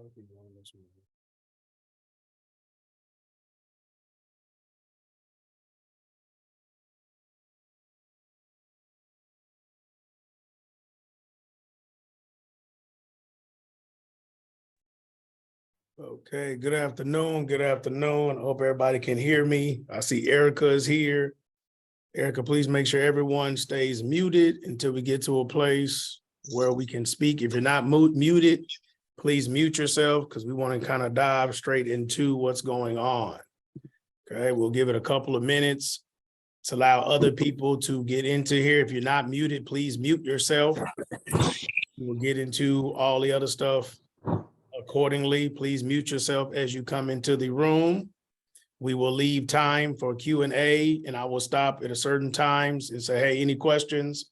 Okay, good afternoon. Good afternoon. I hope everybody can hear me. I see Erica is here. Erica, please make sure everyone stays muted until we get to a place where we can speak. If you're not muted, please mute yourself because we want to kind of dive straight into what's going on. Okay, we'll give it a couple of minutes to allow other people to get into here. If you're not muted, please mute yourself. We'll get into all the other stuff accordingly. Please mute yourself as you come into the room. We will leave time for Q&A, and I will stop at a certain times and say, hey, any questions,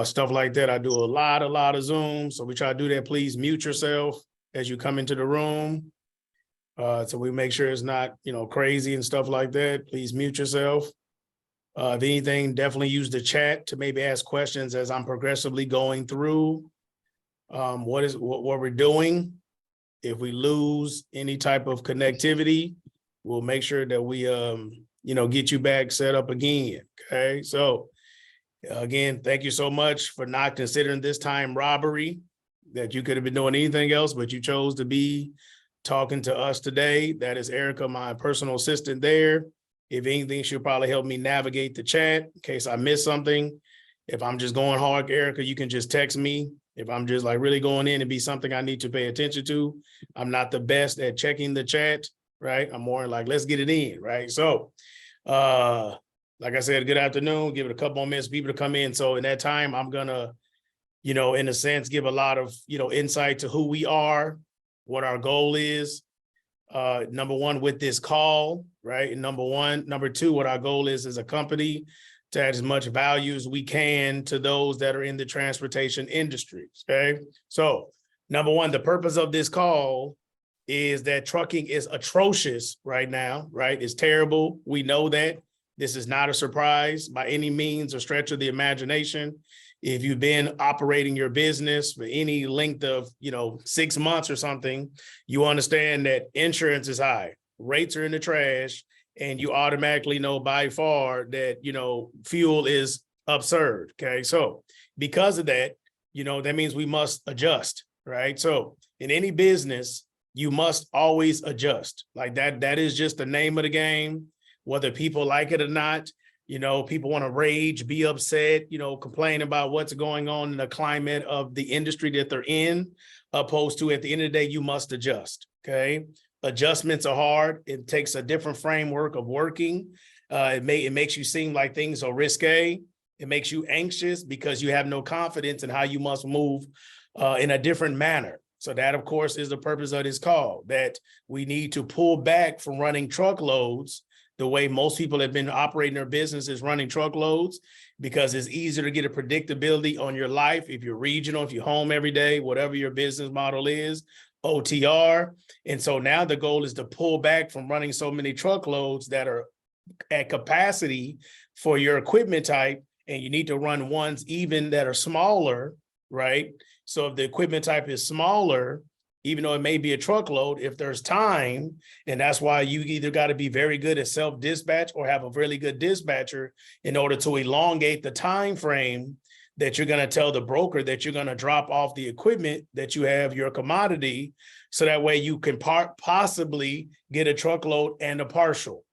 stuff like that. I do a lot of Zooms, so we try to do that. Please mute yourself as you come into the room. So we make sure it's not, crazy and stuff like that. Please mute yourself. If anything, definitely use the chat to maybe ask questions as I'm progressively going through what we're doing. If we lose any type of connectivity, we'll make sure that we, get you back set up again. Okay. So again, thank you so much for not considering this time robbery, that you could have been doing anything else, but you chose to be talking to us today. That is Erica, my personal assistant there. If anything, she'll probably help me navigate the chat in case I miss something. If I'm just going hard, Erica, you can just text me. If I'm just like really going in and be something I need to pay attention to, I'm not the best at checking the chat, right? I'm more like, let's get it in, right? So, like I said, good afternoon. Give it a couple more minutes for people to come in. So in that time, I'm gonna, in a sense, give a lot of, insight to who we are, what our goal is. Number one, with this call, right? And number two, what our goal is as a company to add as much value as we can to those that are in the transportation industries, okay? So number one, the purpose of this call is that trucking is atrocious right now, right? It's terrible. We know that. This is not a surprise by any means or stretch of the imagination. If you've been operating your business for any length of, 6 months or something, you understand that insurance is high, rates are in the trash, and you automatically know by far that, fuel is absurd, okay? So because of that, that means we must adjust, right? So in any business, you must always adjust. Like that is just the name of the game, whether people like it or not. People want to rage, be upset, complain about what's going on in the climate of the industry that they're in, opposed to at the end of the day, you must adjust, okay? Adjustments are hard. It takes a different framework of working. It makes you seem like things are risque. It makes you anxious because you have no confidence in how you must move in a different manner. So that, of course, is the purpose of this call, that we need to pull back from running truckloads the way most people have been operating their businesses, running truckloads, because it's easier to get a predictability on your life if you're regional, if you're home every day, whatever your business model is, OTR. And so now the goal is to pull back from running so many truckloads that are at capacity for your equipment type, and you need to run ones even that are smaller, right? So if the equipment type is smaller, even though it may be a truckload, if there's time, and that's why you either got to be very good at self-dispatch or have a really good dispatcher in order to elongate the time frame that you're going to tell the broker that you're going to drop off the equipment that you have, your commodity, so that way you can possibly get a truckload and a partial,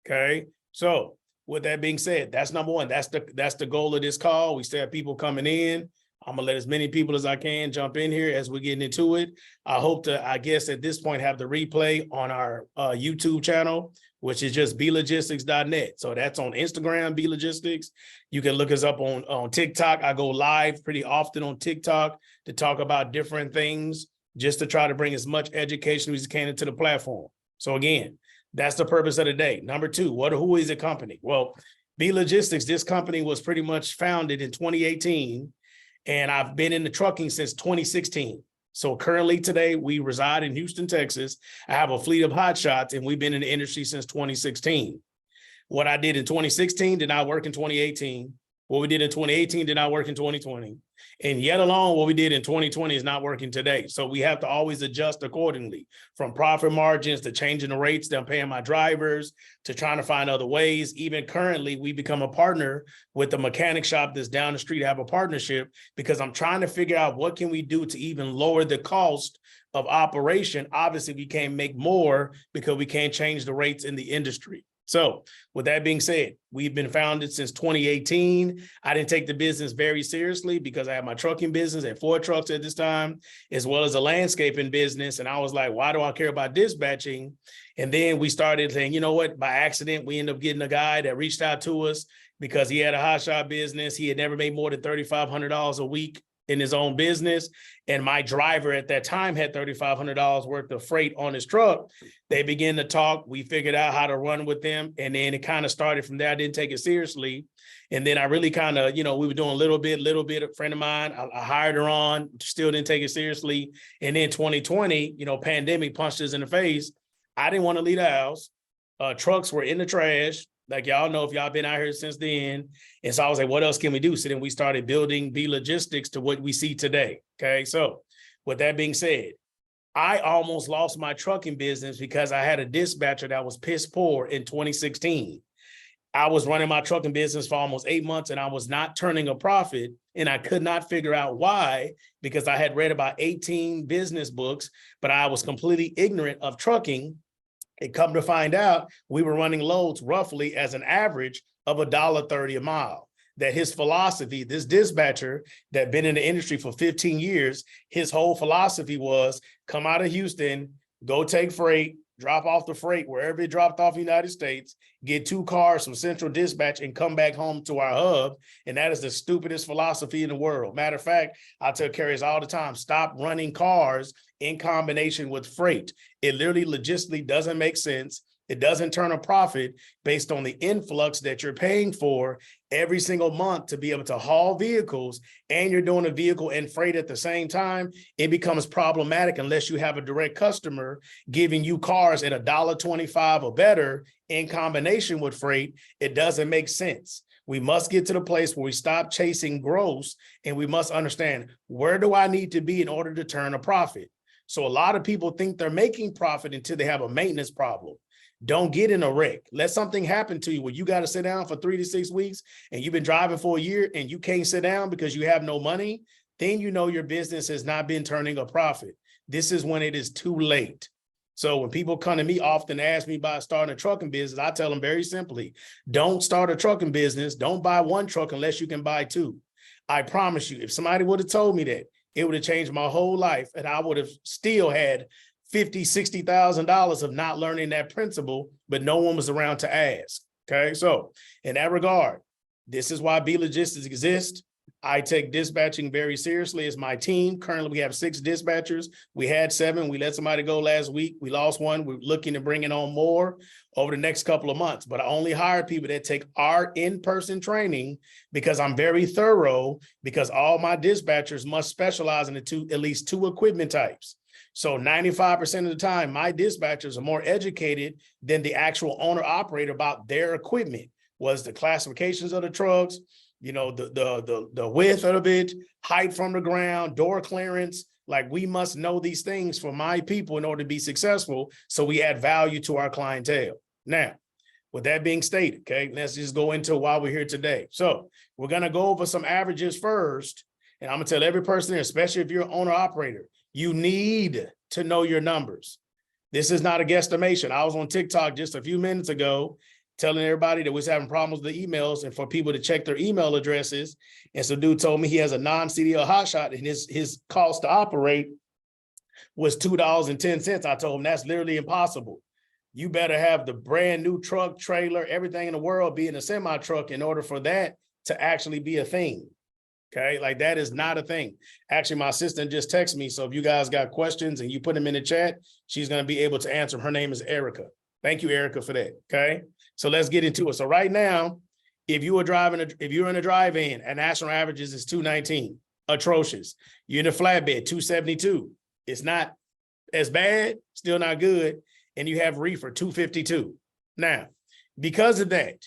okay? So with that being said, that's number one. That's the goal of this call. We still have people coming in. I'm gonna let as many people as I can jump in here as we're getting into it. I hope to, I guess at this point, have the replay on our YouTube channel, which is just blogistics.net. So that's on Instagram, Blogistics. You can look us up on TikTok. I go live pretty often on TikTok to talk about different things, just to try to bring as much education as we can into the platform. So again, that's the purpose of the day. Number two, who is the company? Well, Blogistics, this company was pretty much founded in 2018. And I've been in the trucking since 2016. So currently today, we reside in Houston, Texas. I have a fleet of Hotshots, and we've been in the industry since 2016. What I did in 2016 did not work in 2018. What we did in 2018 did not work in 2020. And yet alone, what we did in 2020 is not working today. So we have to always adjust accordingly, from profit margins to changing the rates that I'm paying my drivers to trying to find other ways. Even currently, we become a partner with the mechanic shop that's down the street. I have a partnership because I'm trying to figure out what can we do to even lower the cost of operation. Obviously, we can't make more because we can't change the rates in the industry. So with that being said, we've been founded since 2018. I didn't take the business very seriously because I had my trucking business at 4 trucks at this time, as well as a landscaping business. And I was like, why do I care about dispatching? And then we started saying, you know what, by accident, we ended up getting a guy that reached out to us because he had a hotshot business. He had never made more than $3,500 a week in his own business. And my driver at that time had $3,500 worth of freight on his truck. They began to talk. We figured out how to run with them. And then it kind of started from there. I didn't take it seriously. And then I really kind of, we were doing a little bit, a friend of mine, I hired her on, still didn't take it seriously. And then 2020, pandemic punched us in the face. I didn't want to leave the house. Trucks were in the trash. Like y'all know, if y'all been out here since then. And so I was like, what else can we do? So then we started building B Logistics to what we see today. Okay. So with that being said, I almost lost my trucking business because I had a dispatcher that was piss poor in 2016. I was running my trucking business for almost 8 months and I was not turning a profit. And I could not figure out why, because I had read about 18 business books, but I was completely ignorant of trucking. It come to find out we were running loads roughly as an average of $1.30 a mile. That his philosophy, this dispatcher that been in the industry for 15 years, his whole philosophy was come out of Houston, go take freight, drop off the freight wherever it dropped off in the United States, get 2 cars from Central Dispatch and come back home to our hub. And that is the stupidest philosophy in the world. Matter of fact, I tell carriers all the time, stop running cars in combination with freight. It literally logistically doesn't make sense. It doesn't turn a profit based on the influx that you're paying for every single month to be able to haul vehicles, and you're doing a vehicle and freight at the same time. It becomes problematic unless you have a direct customer giving you cars at $1.25 or better in combination with freight. It doesn't make sense. We must get to the place where we stop chasing gross, and we must understand, where do I need to be in order to turn a profit? So a lot of people think they're making profit until they have a maintenance problem. Don't get in a wreck. Let something happen to you where you got to sit down for 3 to 6 weeks and you've been driving for a year and you can't sit down because you have no money. Then you know your business has not been turning a profit. This is when it is too late. So when people come to me often ask me about starting a trucking business, I tell them very simply, don't start a trucking business. Don't buy 1 truck unless you can buy 2. I promise you, if somebody would have told me that, it would have changed my whole life and I would have still had $50,000, $60,000 of not learning that principle, but no one was around to ask. Okay. So in that regard, this is why B Logistics exists. I take dispatching very seriously as my team. Currently, we have 6 dispatchers. We had 7. We let somebody go last week. We lost 1. We're looking to bring it on more over the next couple of months. But I only hire people that take our in-person training because I'm very thorough, because all my dispatchers must specialize in at least 2 equipment types. So 95% of the time, my dispatchers are more educated than the actual owner operator about their equipment. Was the classifications of the trucks, the width of it, height from the ground, door clearance. Like, we must know these things for my people in order to be successful, so we add value to our clientele. Now, with that being stated, okay, let's just go into why we're here today. So we're going to go over some averages first, and I'm going to tell every person here, especially if you're an owner operator, you need to know your numbers. This is not a guesstimation. I was on TikTok just a few minutes ago telling everybody that was having problems with the emails and for people to check their email addresses. And so dude told me he has a non-CDL hotshot and his cost to operate was $2.10. I told him that's literally impossible. You better have the brand new truck, trailer, everything in the world be in a semi truck in order for that to actually be a thing. Okay, like that is not a thing. Actually, my assistant just texted me. So if you guys got questions and you put them in the chat, she's going to be able to answer them. Her name is Erica. Thank you, Erica, for that. Okay, so let's get into it. So right now, if you're in a drive-in, and national averages is 219, atrocious. You're in a flatbed, 272. It's not as bad, still not good. And you have reefer, 252. Now, because of that,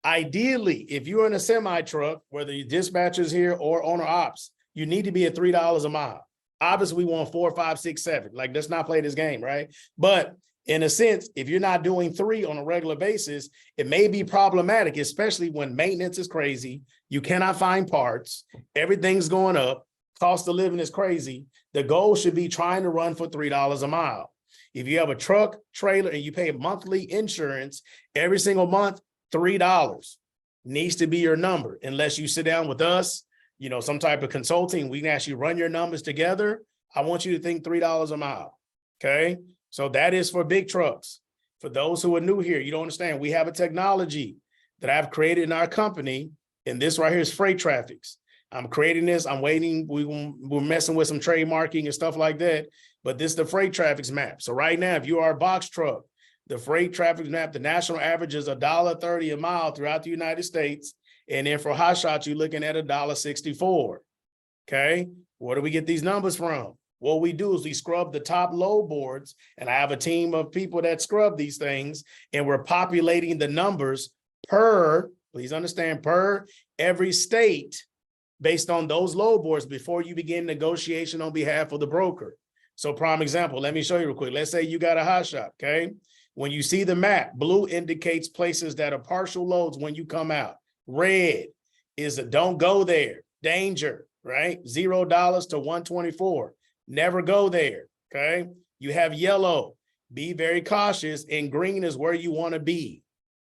Ideally, if you're in a semi truck, whether you dispatchers here or owner ops, you need to be at $3 a mile. Obviously, we want 4, 5, 6, 7. Like, let's not play this game, right? But in a sense, if you're not doing 3 on a regular basis, it may be problematic, especially when maintenance is crazy. You cannot find parts. Everything's going up. Cost of living is crazy. The goal should be trying to run for $3 a mile. If you have a truck, trailer, and you pay monthly insurance every single month, $3 needs to be your number. Unless you sit down with us, you know, some type of consulting, we can actually run your numbers together. I want you to think $3 a mile. Okay. So that is for big trucks. For those who are new here, you don't understand. We have a technology that I've created in our company. And this right here is freight traffics. I'm creating this. I'm waiting. We're messing with some trademarking and stuff like that. But this is the freight traffics map. So right now, if you are a box truck, the freight traffic map, the national average is $1.30 a mile throughout the United States. And then for Hotshots, you're looking at $1.64. Okay. Where do we get these numbers from? What we do is we scrub the top load boards, and I have a team of people that scrub these things, and we're populating the numbers per, please understand, per every state based on those load boards before you begin negotiation on behalf of the broker. So prime example, let me show you real quick. Let's say you got a Hotshot, okay? When you see the map, blue indicates places that are partial loads when you come out. Red is a don't go there, danger, right? $0 to 124. Never go there, okay? You have yellow, be very cautious, and green is where you want to be.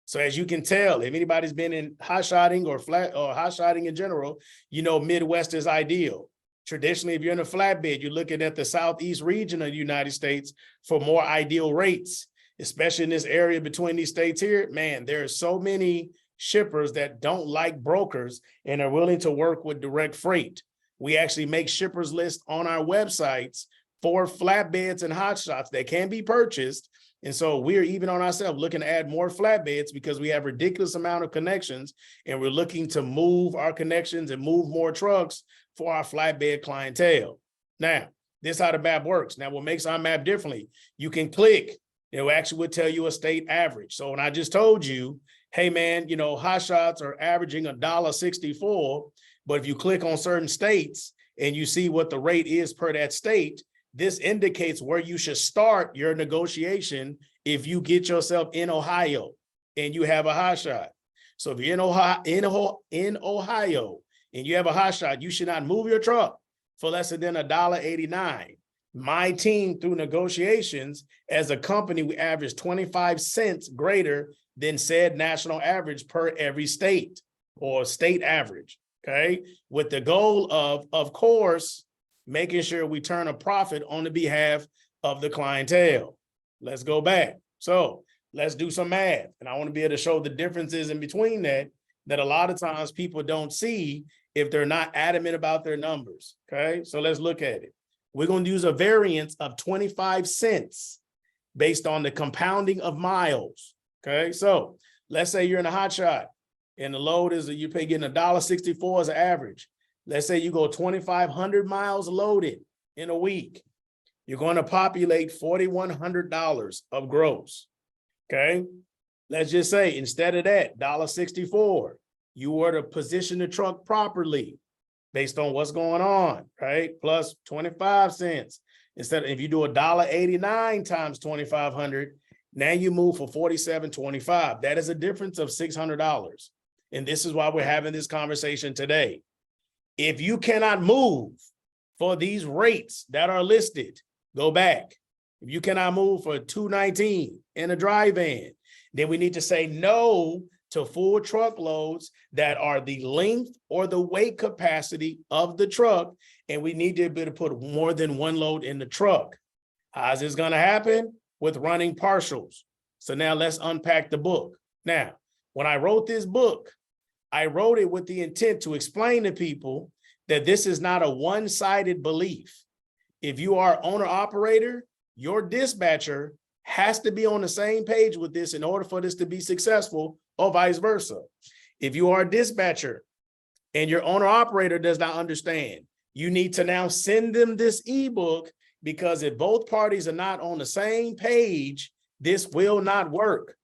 So as you can tell, if anybody's been in hot-shotting or hot-shotting in general, you know Midwest is ideal. Traditionally, if you're in a flatbed, you're looking at the Southeast region of the United States for more ideal rates, especially in this area between these states here. Man, there are so many shippers that don't like brokers and are willing to work with direct freight. We actually make shippers lists on our websites for flatbeds and hotshots that can be purchased. And so we're even on ourselves looking to add more flatbeds because we have ridiculous amount of connections, and we're looking to move our connections and move more trucks for our flatbed clientele. Now, this is how the map works. Now, what makes our map differently, you can click, it actually would tell you a state average. So when I just told you, hey man, you know, hotshots are averaging $1.64, but if you click on certain states and you see what the rate is per that state, this indicates where you should start your negotiation if you get yourself in Ohio and you have a hotshot. So if you're in Ohio and you have a hotshot, you should not move your truck for less than $1.89. My team, through negotiations, as a company, we average 25 cents greater than said national average per every state or state average. Okay, with the goal of course, making sure we turn a profit on the behalf of the clientele. Let's go back. So let's do some math. And I want to be able to show the differences in between that a lot of times people don't see if they're not adamant about their numbers. Okay, so let's look at it. We're going to use a variance of 25 cents based on the compounding of miles. Okay, so let's say you're in a hotshot and the load is you're getting $1.64 as an average. Let's say you go 2,500 miles loaded in a week. You're going to populate $4,100 of gross. Okay. Let's just say instead of that $1.64, you were to position the truck properly based on what's going on, right? Plus 25 cents. Instead of, if you do $1.89 times 2,500, now you move for $47.25. That is a difference of $600. And this is why we're having this conversation today. If you cannot move for these rates that are listed, go back. If you cannot move for $2.19 in a dry van, then we need to say no to full truckloads that are the length or the weight capacity of the truck. And we need to be able to put more than one load in the truck. How's this going to happen? With running partials. So now let's unpack the book. Now, when I wrote this book, I wrote it with the intent to explain to people that this is not a one-sided belief. If you are owner operator, your dispatcher has to be on the same page with this in order for this to be successful, or vice versa. If you are a dispatcher and your owner operator does not understand, you need to now send them this ebook, because if both parties are not on the same page, this will not work.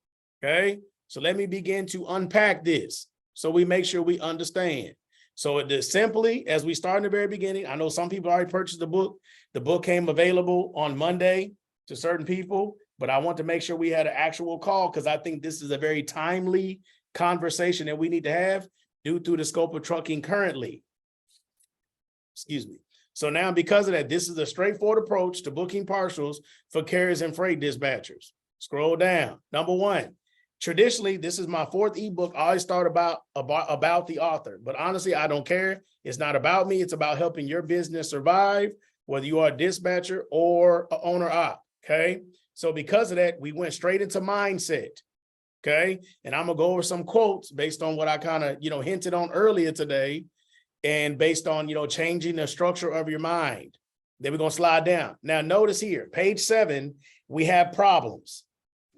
Okay. So let me begin to unpack this so we make sure we understand. So simply, as we start in the very beginning, I know some people already purchased the book. The book came available on Monday to certain people, but I want to make sure we had an actual call because I think this is a very timely conversation that we need to have due to the scope of trucking currently. Excuse me. So now, because of that, this is a straightforward approach to booking partials for carriers and freight dispatchers. Scroll down. Number one. Traditionally, this is my fourth ebook. I always start about the author, but honestly, I don't care. It's not about me. It's about helping your business survive, whether you are a dispatcher or an owner op. Okay. So because of that, we went straight into mindset. Okay. And I'm gonna go over some quotes based on what I kind of, hinted on earlier today, and based on, changing the structure of your mind. Then we're gonna slide down. Now, notice here, page 7, we have problems.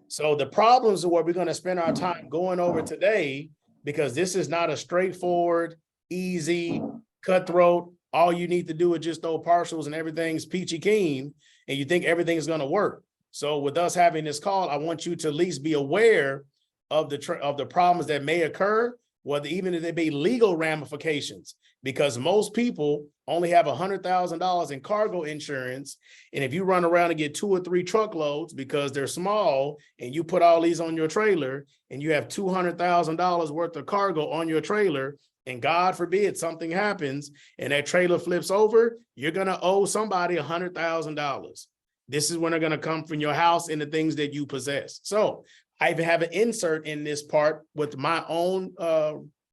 So the problems are what we're going to spend our time going over today, because this is not a straightforward, easy, cutthroat. All you need to do is just throw partials and everything's peachy keen, and you think everything's going to work. So with us having this call, I want you to at least be aware of the problems that may occur, whether even if they be legal ramifications, because most people only have $100,000 in cargo insurance. And if you run around and get 2 or 3 truckloads because they're small, and you put all these on your trailer, and you have $200,000 worth of cargo on your trailer, and God forbid something happens and that trailer flips over, you're going to owe somebody $100,000. This is when they're going to come from your house and the things that you possess. So I even have an insert in this part with my own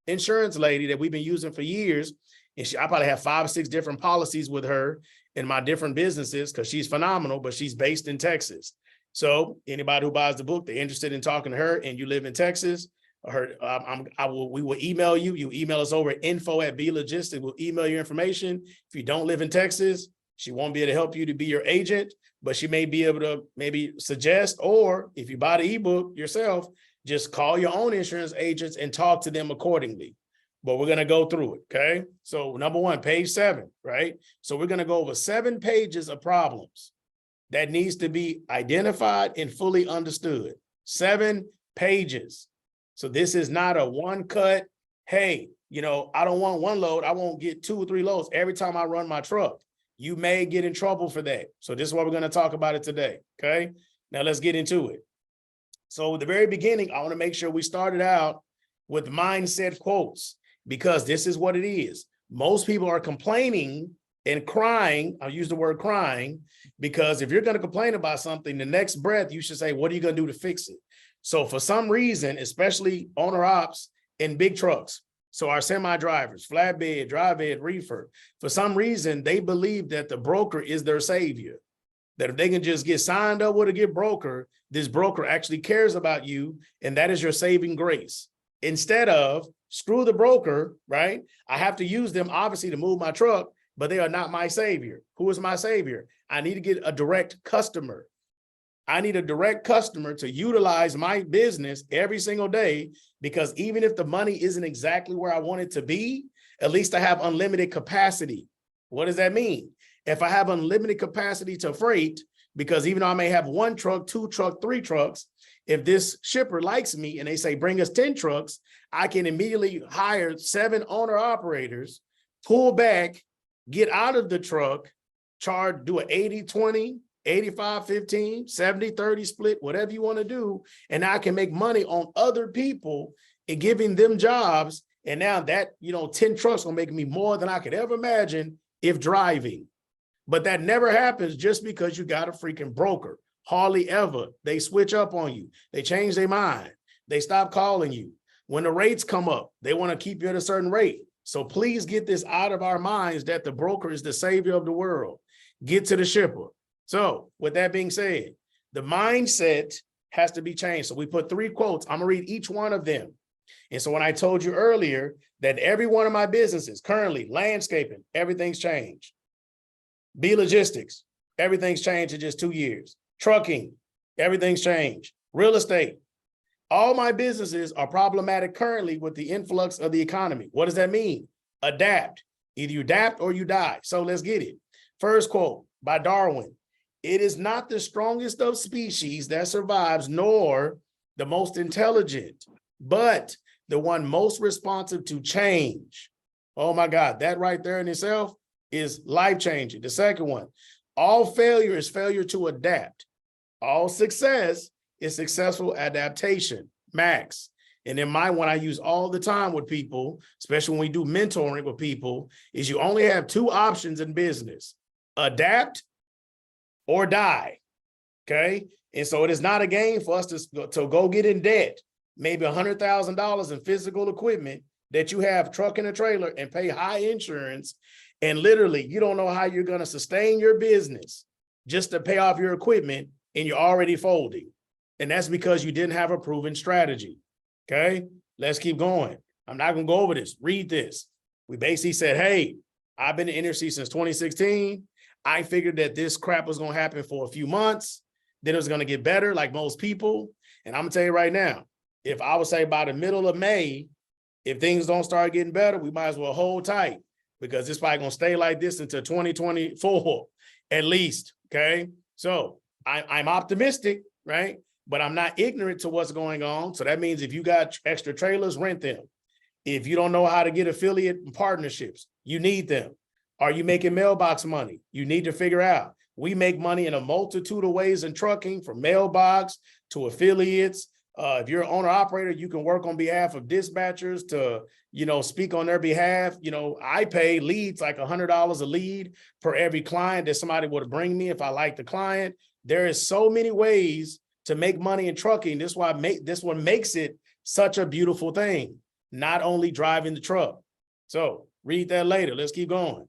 insurance lady that we've been using for years. And I probably have 5 or 6 different policies with her in my different businesses because she's phenomenal, but she's based in Texas. So anybody who buys the book, they're interested in talking to her, and you live in Texas, we will email you. You email us over at info@blogistics. We'll email your information. If you don't live in Texas, she won't be able to help you to be your agent, but she may be able to maybe suggest, or if you buy the ebook yourself, just call your own insurance agents and talk to them accordingly. But we're going to go through it. Okay. So number 1, page 7, right? So we're going to go over 7 pages of problems that needs to be identified and fully understood. 7 pages. So this is not a one cut. Hey, I don't want 1 load. I won't get 2 or 3 loads every time I run my truck. You may get in trouble for that. So this is what we're going to talk about it today. Okay. Now let's get into it. So at the very beginning, I want to make sure we started out with mindset quotes, because this is what it is. Most people are complaining and crying. I'll use the word crying, because if you're going to complain about something, the next breath you should say, what are you going to do to fix it? So for some reason, especially owner ops in big trucks, so our semi drivers, flatbed, drive ed, reefer, for some reason, they believe that the broker is their savior. That if they can just get signed up with a good broker, this broker actually cares about you, and that is your saving grace. Instead of screw the broker, right? I have to use them obviously to move my truck, but they are not my savior. Who is my savior? I need to get a direct customer. I need a direct customer to utilize my business every single day, because even if the money isn't exactly where I want it to be, at least I have unlimited capacity. What does that mean? If I have unlimited capacity to freight, because even though I may have 1 truck, 2 trucks, 3 trucks, if this shipper likes me and they say, bring us 10 trucks, I can immediately hire 7 owner operators, pull back, get out of the truck, do an 80-20, 85-15, 70-30 split, whatever you want to do. And I can make money on other people and giving them jobs. And now that, 10 trucks will make me more than I could ever imagine if driving. But that never happens just because you got a freaking broker. Hardly ever. They switch up on you. They change their mind. They stop calling you. When the rates come up, they want to keep you at a certain rate. So please get this out of our minds that the broker is the savior of the world. Get to the shipper. So with that being said, the mindset has to be changed. So we put 3 quotes. I'm going to read each one of them. And so when I told you earlier that every one of my businesses currently, landscaping, everything's changed. B Logistics, everything's changed in just 2 years. Trucking, everything's changed. Real estate, all my businesses are problematic currently with the influx of the economy. What does that mean? Adapt. Either you adapt or you die. So let's get it. First quote by Darwin. It is not the strongest of species that survives, nor the most intelligent, but the one most responsive to change. Oh my God, that right there in itself is life-changing. The second one, all failure is failure to adapt. All success is successful adaptation, Max. And then my one I use all the time with people, especially when we do mentoring with people, is you only have two options in business: adapt or die. Okay. And so it is not a game for us to go get in debt, maybe $100,000 in physical equipment that you have, truck and a trailer, and pay high insurance. And literally, you don't know how you're going to sustain your business just to pay off your equipment, and you're already folding. And that's because you didn't have a proven strategy. Okay, let's keep going. I'm not going to go over this. Read this. We basically said, hey, I've been in industry since 2016. I figured that this crap was going to happen for a few months. Then it was going to get better like most people. And I'm going to tell you right now, if I would say by the middle of May, if things don't start getting better, we might as well hold tight, because it's probably going to stay like this until 2024 at least. Okay, so I'm optimistic, right? But I'm not ignorant to what's going on. So that means if you got extra trailers, rent them. If you don't know how to get affiliate partnerships, you need them. Are you making mailbox money? You need to figure out. We make money in a multitude of ways in trucking, from mailbox to affiliates. If you're an owner operator, you can work on behalf of dispatchers to, speak on their behalf. I pay leads like $100 a lead per every client that somebody would bring me if I like the client. There is so many ways to make money in trucking. This one makes it such a beautiful thing, not only driving the truck. So read that later. Let's keep going,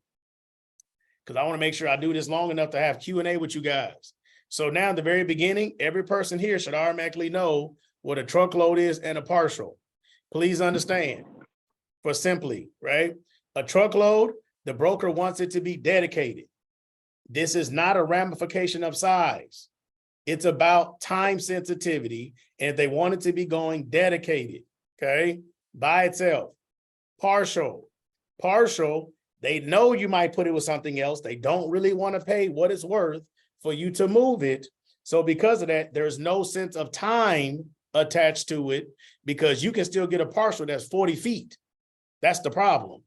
because I want to make sure I do this long enough to have Q&A with you guys. So now at the very beginning, every person here should automatically know what a truckload is and a partial. Please understand, for simply, right? A truckload, the broker wants it to be dedicated. This is not a ramification of size. It's about time sensitivity, and they want it to be going dedicated, okay, by itself. Partial, they know you might put it with something else. They don't really want to pay what it's worth for you to move it. So because of that, there's no sense of time attached to it, because you can still get a partial that's 40 feet. That's the problem,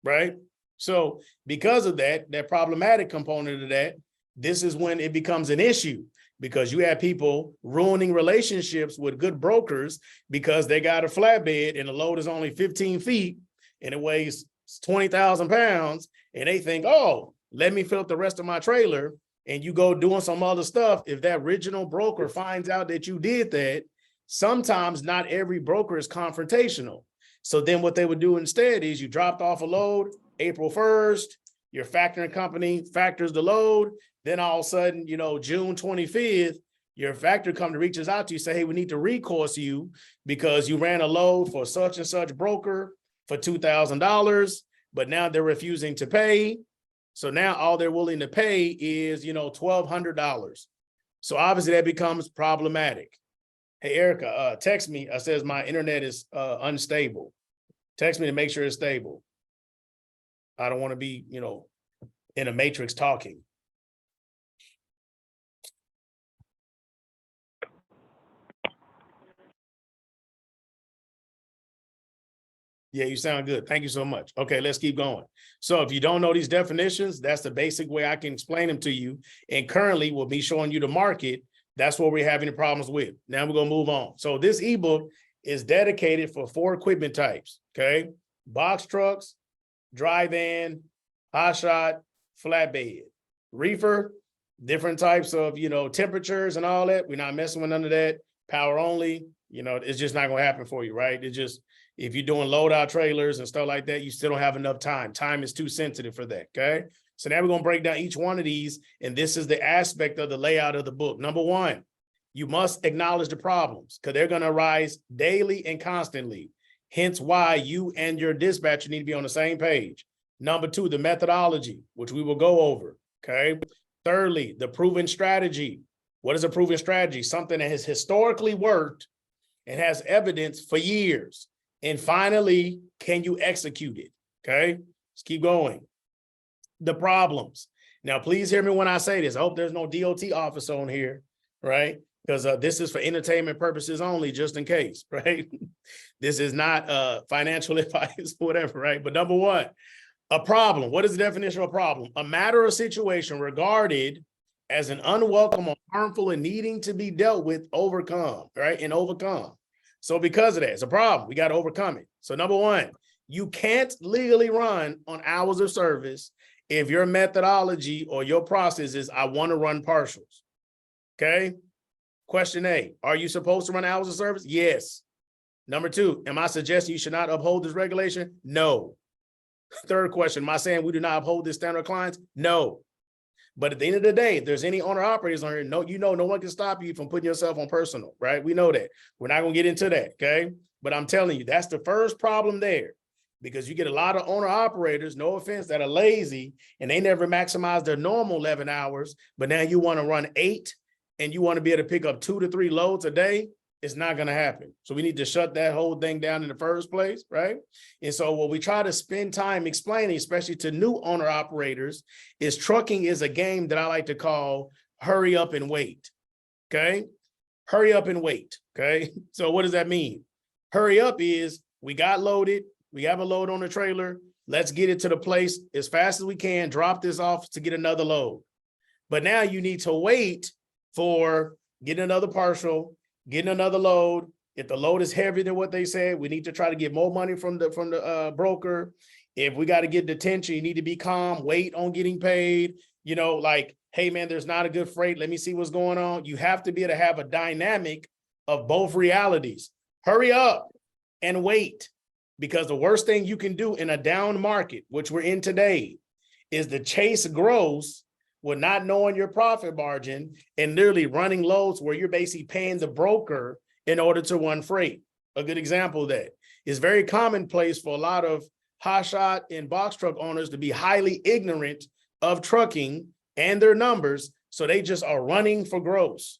right? So because of that problematic component of that, this is when it becomes an issue, because you have people ruining relationships with good brokers because they got a flatbed and the load is only 15 feet and it weighs 20,000 pounds. And they think, oh, let me fill up the rest of my trailer. And you go doing some other stuff. If that original broker finds out that you did that, sometimes not every broker is confrontational. So then what they would do instead is you dropped off a load April 1st, your factoring company factors the load. Then all of a sudden, June 25th, your factory company reaches out to you, say, hey, we need to recourse you because you ran a load for such and such broker for $2,000, but now they're refusing to pay. So now all they're willing to pay is, $1,200. So obviously that becomes problematic. Hey, Erica, text me. Says my internet is unstable. Text me to make sure it's stable. I don't want to be, in a matrix talking. Yeah, you sound good. Thank you so much. Okay, let's keep going. So if you don't know these definitions, that's the basic way I can explain them to you. And currently we'll be showing you the market. That's what we're having the problems with. Now we're going to move on. So this ebook is dedicated for 4 equipment types. Okay. Box trucks, dry van, hotshot, flatbed, reefer, different types of, temperatures and all that. We're not messing with none of that. Power only, it's just not going to happen for you, right? It just, if you're doing load out trailers and stuff like that, you still don't have enough time. Time is too sensitive for that, okay? So now we're going to break down each one of these, and this is the aspect of the layout of the book. Number 1, you must acknowledge the problems, because they're going to arise daily and constantly. Hence why you and your dispatcher need to be on the same page. Number 2, the methodology, which we will go over, okay? Thirdly, the proven strategy. What is a proven strategy? Something that has historically worked and has evidence for years. And finally, can you execute it? Okay, let's keep going. The problems. Now, please hear me when I say this. I hope there's no DOT officer on here, right? because this is for entertainment purposes only, just in case, right? This is not financial advice, whatever, right? But number one, a problem. What is the definition of a problem? A matter or situation regarded as an unwelcome or harmful and needing to be dealt with, overcome, right? And overcome. So because of that, it's a problem. We got to overcome it. So number one, you can't legally run on hours of service if your methodology or your process is, I want to run partials. Okay. Question A, are you supposed to run hours of service? Yes. Number two, am I suggesting you should not uphold this regulation? No. Third question, am I saying we do not uphold this standard of clients? No. But at the end of the day, if there's any owner operators on here, no one can stop you from putting yourself on personal, right? We know that. We're not going to get into that, okay? But I'm telling you, that's the first problem there, because you get a lot of owner operators, no offense, that are lazy and they never maximize their normal 11 hours, but now you want to run 8 and you want to be able to pick up 2 to 3 loads a day. It's not going to happen. So we need to shut that whole thing down in the first place, right? And so what we try to spend time explaining, especially to new owner operators, is trucking is a game that I like to call hurry up and wait, okay? Hurry up and wait, okay? So what does that mean? Hurry up is we got loaded, we have a load on the trailer, let's get it to the place as fast as we can, drop this off to get another load. But now you need to wait for getting another partial, getting another load. If the load is heavier than what they said, we need to try to get more money from the broker. If we got to get detention, you need to be calm, wait on getting paid. You know, like, hey man, there's not a good freight. Let me see what's going on. You have to be able to have a dynamic of both realities. Hurry up and wait, because the worst thing you can do in a down market, which we're in today, is to chase gross with not knowing your profit margin and literally running loads where you're basically paying the broker in order to run freight. A good example of that is very commonplace for a lot of hotshot and box truck owners to be highly ignorant of trucking and their numbers. So they just are running for gross.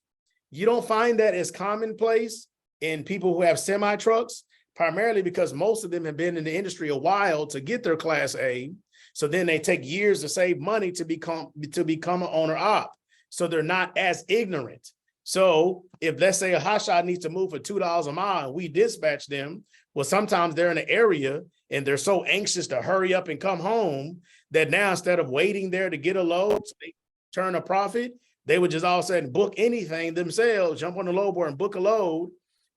You don't find that as commonplace in people who have semi trucks, primarily because most of them have been in the industry a while to get their class A. So then they take years to save money to become an owner op. So they're not as ignorant. So if let's say a hotshot needs to move for $2 a mile and we dispatch them, well, sometimes they're in an area and they're so anxious to hurry up and come home that now instead of waiting there to get a load, so they turn a profit, they would just all of a sudden book anything themselves, jump on the load board and book a load,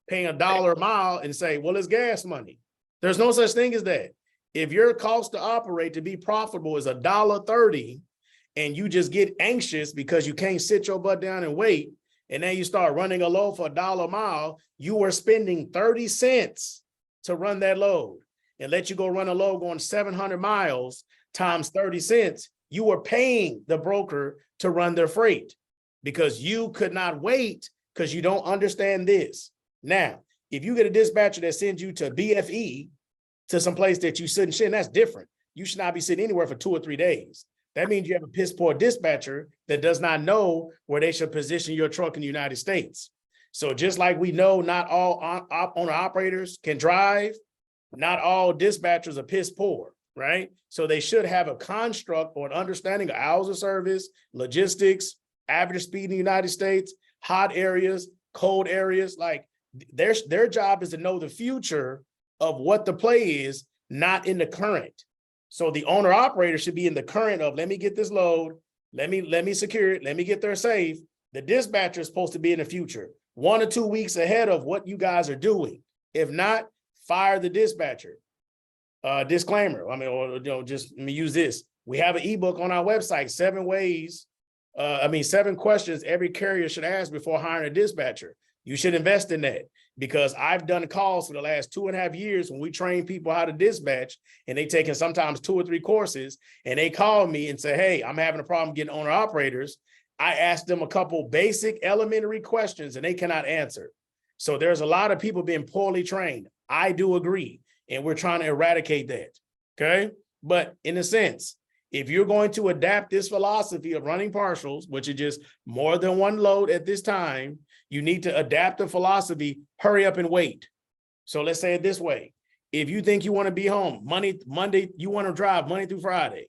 paying $1 a mile and say, well, it's gas money. There's no such thing as that. If your cost to operate to be profitable is $1.30 and you just get anxious because you can't sit your butt down and wait, and then you start running a load for $1 a mile, you are spending 30 cents to run that load, and let you go run a load going 700 miles times 30 cents. You are paying the broker to run their freight because you could not wait because you don't understand this. Now, if you get a dispatcher that sends you to BFE, to some place that you shouldn't, that's different. You should not be sitting anywhere for 2 or 3 days. That means you have a piss poor dispatcher that does not know where they should position your truck in the United States. So just like we know not all owner operators can drive, not all dispatchers are piss poor, right? So they should have a construct or an understanding of hours of service, logistics, average speed in the United States, hot areas, cold areas. Like their job is to know the future of what the play is, not in the current. So the owner operator should be in the current of, let me get this load, let me secure it, let me get there safe. The dispatcher is supposed to be in the future, 1 or 2 weeks ahead of what you guys are doing. If not, fire the dispatcher. Disclaimer, just let me use this. We have an ebook on our website, 7 questions every carrier should ask before hiring a dispatcher. You should invest in that, because I've done calls for the last 2.5 years when we train people how to dispatch, and they taking sometimes 2 or 3 courses, and they call me and say, hey, I'm having a problem getting owner operators. I asked them a couple basic elementary questions and they cannot answer. So there's a lot of people being poorly trained. I do agree. And we're trying to eradicate that. Okay. But in a sense, if you're going to adapt this philosophy of running partials, which is just more than one load at this time, you need to adapt the philosophy, hurry up and wait. So let's say it this way. If you think you want to be home Monday, you want to drive Monday through Friday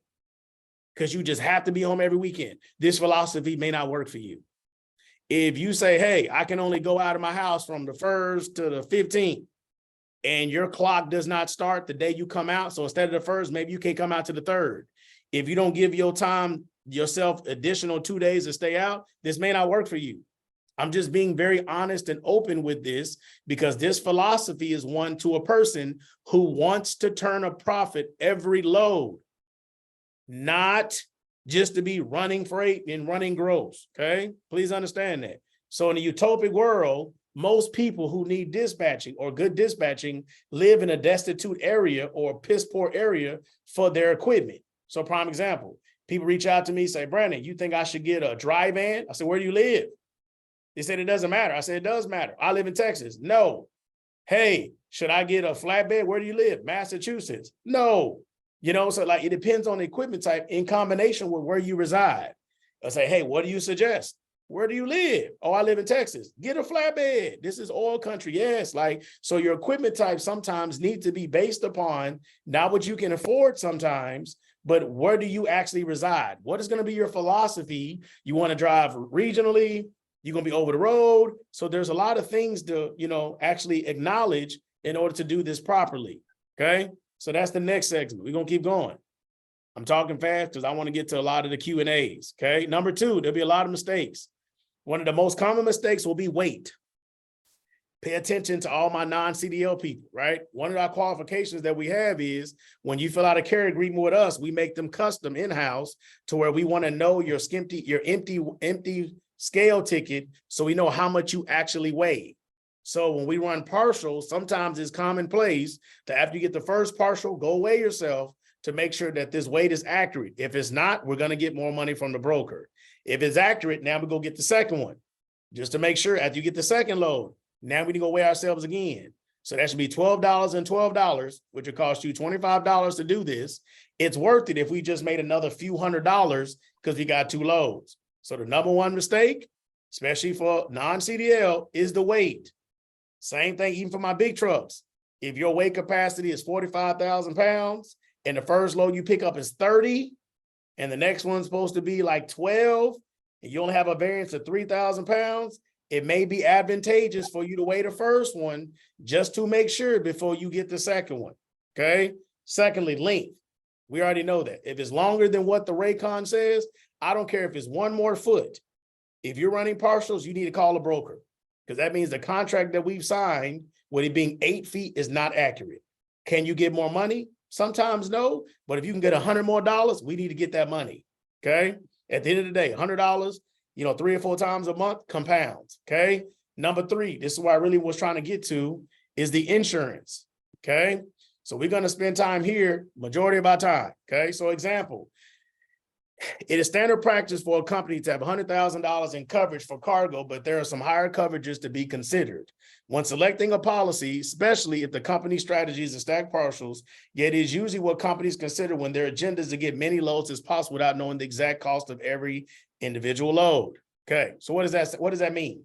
because you just have to be home every weekend, this philosophy may not work for you. If you say, hey, I can only go out of my house from the 1st to the 15th, and your clock does not start the day you come out, so instead of the 1st, maybe you can come out to the 3rd. If you don't give yourself additional 2 days to stay out, this may not work for you. I'm just being very honest and open with this, because this philosophy is one to a person who wants to turn a profit every load, not just to be running freight and running gross. Okay, please understand that. So in a utopic world, most people who need dispatching or good dispatching live in a destitute area or piss poor area for their equipment. So prime example, people reach out to me, say, Brandon, you think I should get a dry van? I said, where do you live? They said, it doesn't matter. I said, it does matter. I live in Texas. No. Hey, should I get a flatbed? Where do you live? Massachusetts. No. You know, so like it depends on the equipment type in combination with where you reside. I say, hey, what do you suggest? Where do you live? Oh, I live in Texas. Get a flatbed. This is oil country. Yes. Like, so your equipment type sometimes need to be based upon not what you can afford sometimes, but where do you actually reside? What is going to be your philosophy? You want to drive regionally? You're going to be over the road. So there's a lot of things to, you know, actually acknowledge in order to do this properly. Okay. So that's the next segment. We're going to keep going. I'm talking fast because I want to get to a lot of the Q&As. Okay. Number 2, there'll be a lot of mistakes. One of the most common mistakes will be weight. Pay attention to all my non-CDL people, right? One of our qualifications that we have is when you fill out a carrier agreement with us, we make them custom in-house to where we want to know your empty scale ticket, so we know how much you actually weigh. So when we run partials, sometimes it's commonplace that after you get the first partial, go weigh yourself to make sure that this weight is accurate. If it's not, we're going to get more money from the broker. If it's accurate, now we go get the second one, just to make sure after you get the second load, now we need to go weigh ourselves again. So that should be $12 and $12, which would cost you $25 to do this. It's worth it if we just made another few $100s because we got 2 loads. So the number one mistake, especially for non-CDL, is the weight. Same thing even for my big trucks. If your weight capacity is 45,000 pounds and the first load you pick up is 30, and the next one's supposed to be like 12, and you only have a variance of 3,000 pounds, it may be advantageous for you to weigh the first one just to make sure before you get the second one. Okay. Secondly, length. We already know that. If it's longer than what the Raycon says, I don't care if it's 1 more foot. If you're running partials, you need to call a broker, because that means the contract that we've signed with it being 8 feet is not accurate. Can you get more money? Sometimes no, but if you can get $100 more, we need to get that money. Okay. At the end of the day, $100, you know, 3 or 4 times a month compounds. Okay. Number 3, this is what I really was trying to get to, is the insurance. Okay. So we're going to spend time here, majority of our time. Okay. So example, it is standard practice for a company to have $100,000 in coverage for cargo, but there are some higher coverages to be considered. When selecting a policy, especially if the company strategy is to stack partials, yet it is usually what companies consider when their agenda is to get many loads as possible without knowing the exact cost of every individual load. Okay, so what does that mean?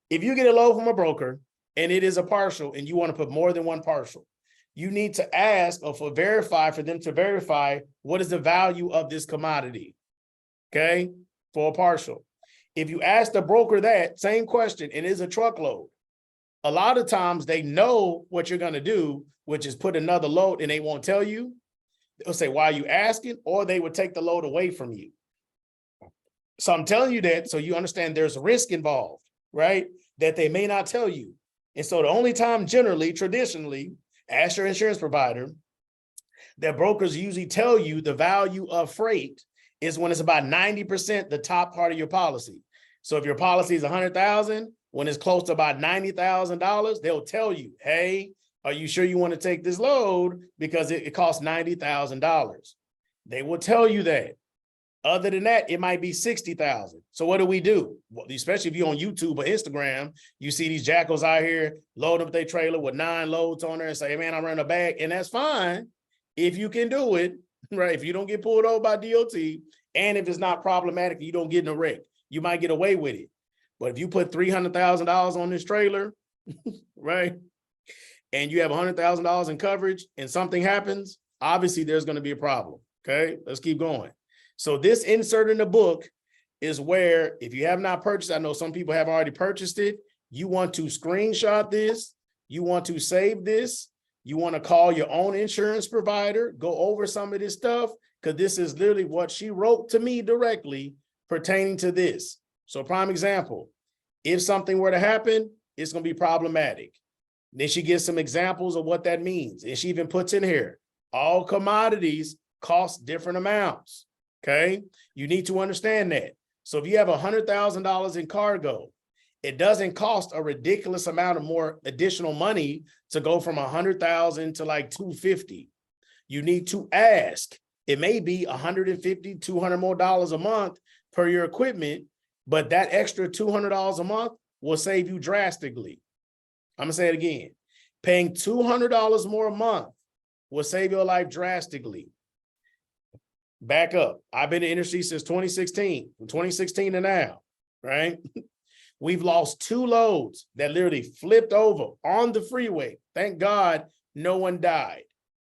If you get a load from a broker and it is a partial and you want to put more than one partial, you need to ask or for them to verify what is the value of this commodity. Okay, for a partial. If you ask the broker that same question, it is a truckload. A lot of times they know what you're going to do, which is put another load, and they won't tell you. They'll say, why are you asking? Or they would take the load away from you. So I'm telling you that so you understand there's risk involved, right? That they may not tell you. And so the only time traditionally, ask your insurance provider, that brokers usually tell you the value of freight is when it's about 90% the top part of your policy. So if your policy is $100,000, when it's close to about $90,000, they'll tell you, hey, are you sure you want to take this load? Because it costs $90,000. They will tell you that. Other than that, it might be 60,000. So what do? Well, especially if you're on YouTube or Instagram, you see these jackals out here loading up their trailer with 9 loads on there and say, hey, man, I'm running a bag. And that's fine if you can do it, right? If you don't get pulled over by DOT, and if it's not problematic, you don't get in a wreck, you might get away with it. But if you put $300,000 on this trailer, right, and you have $100,000 in coverage and something happens, obviously there's going to be a problem. Okay, let's keep going. So this insert in the book is where if you have not purchased, I know some people have already purchased it, you want to screenshot this, you want to save this, you want to call your own insurance provider, go over some of this stuff, because this is literally what she wrote to me directly pertaining to this. So prime example, if something were to happen, it's going to be problematic. Then she gives some examples of what that means. And she even puts in here, all commodities cost different amounts. Okay. You need to understand that. So if you have $100,000 in cargo, it doesn't cost a ridiculous amount of more additional money to go from 100,000 to like 250. You need to ask. It may be 150, $200 more a month per your equipment, but that extra $200 a month will save you drastically. I'm gonna say it again. Paying $200 more a month will save your life drastically. Back up. I've been in the industry since 2016, from 2016 to now, right? We've lost 2 loads that literally flipped over on the freeway. Thank God no one died.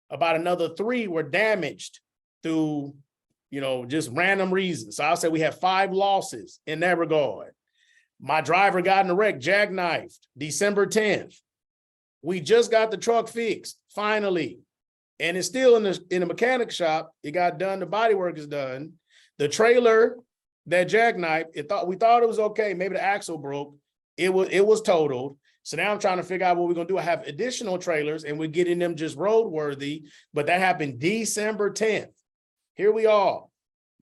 About another 3 were damaged through, just random reasons. So I'll say we have 5 losses in that regard. My driver got in a wreck, jackknifed, December 10th. We just got the truck fixed, finally. And it's still in the mechanic shop. It got done, the body work is done. The trailer that jackknifed, we thought it was okay. Maybe the axle broke. It was totaled. So now I'm trying to figure out what we're gonna do. I have additional trailers and we're getting them just roadworthy, but that happened December 10th. Here we are,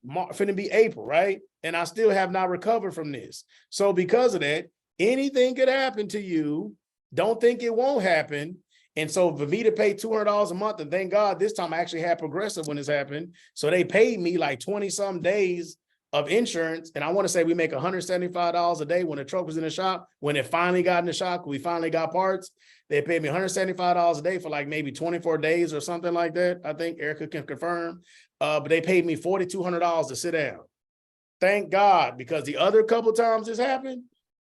finna be April, right? And I still have not recovered from this. So because of that, anything could happen to you. Don't think it won't happen. And so for me to pay $200 a month, and thank God this time I actually had Progressive when this happened. So they paid me like 20 some days of insurance. And I want to say we make $175 a day when the truck was in the shop. When it finally got in the shop, we finally got parts. They paid me $175 a day for like maybe 24 days or something like that. I think Erica can confirm. But they paid me $4,200 to sit down. Thank God, because the other couple times this happened,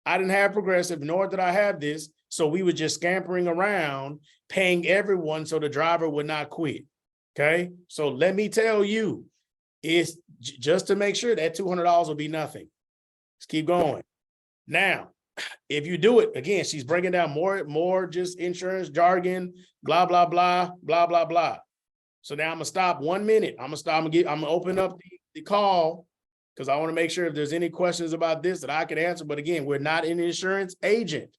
I didn't have Progressive, nor did I have this. So we were just scampering around, paying everyone so the driver would not quit. Okay. So let me tell you, it's just to make sure that $200 will be nothing. Let's keep going. Now, if you do it, again, she's breaking down more just insurance jargon, blah, blah, blah, blah, blah, blah. So now I'm gonna stop 1 minute. I'm gonna open up the call because I want to make sure if there's any questions about this that I can answer. But again, we're not an insurance agent.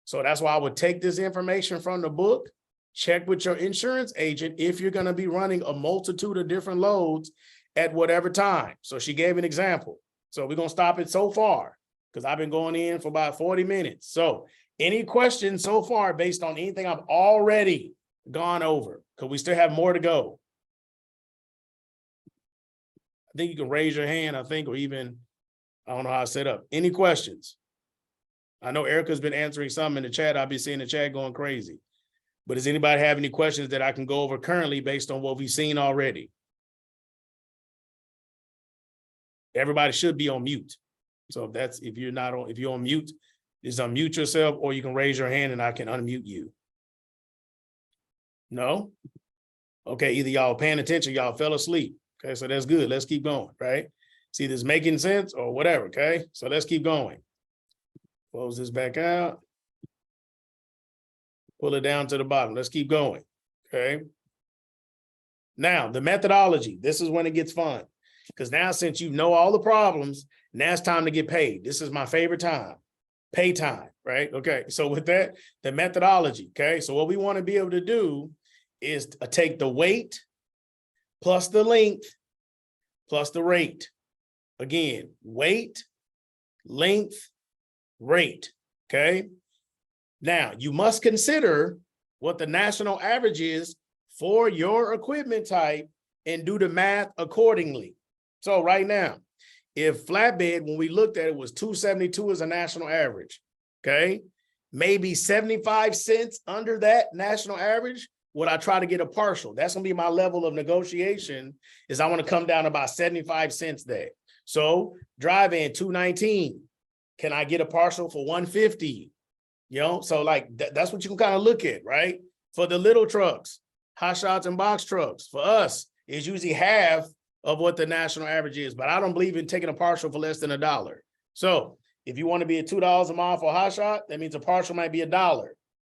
So that's why I would take this information from the book, check with your insurance agent if you're going to be running a multitude of different loads at whatever time. So she gave an example. So we're going to stop it so far because I've been going in for about 40 minutes. So any questions so far based on anything I've already gone over? Because we still have more to go. I think you can raise your hand, or even, I don't know how it's set up. Any questions? I know Erica's been answering some in the chat. I'll be seeing the chat going crazy. But does anybody have any questions that I can go over currently based on what we've seen already? Everybody should be on mute. So if you're on mute, just unmute yourself, or you can raise your hand and I can unmute you. No? Okay, either y'all paying attention, y'all fell asleep. Okay, so that's good. Let's keep going, right? See this making sense or whatever, okay? So let's keep going. Close this back out. Pull it down to the bottom. Let's keep going, okay? Now, the methodology. This is when it gets fun. Because now since you know all the problems, now it's time to get paid. This is my favorite time. Pay time, right? Okay, so with that, the methodology, okay? So what we want to be able to do is take the weight plus the length plus the rate. Again, weight, length, rate, okay? Now, you must consider what the national average is for your equipment type and do the math accordingly. So right now, if flatbed, when we looked at it, was 272 as a national average, okay? Maybe 75 cents under that national average, would I try to get a partial? That's gonna be my level of negotiation, is I wanna come down about 75 cents there. So drive in 219. Can I get a partial for 150? So like that's what you can kind of look at, right? For the little trucks, Hotshots and box trucks, for us, is usually half of what the national average is, but I don't believe in taking a partial for less than $1. So if you want to be at $2 a mile for a hot shot, that means a partial might be $1.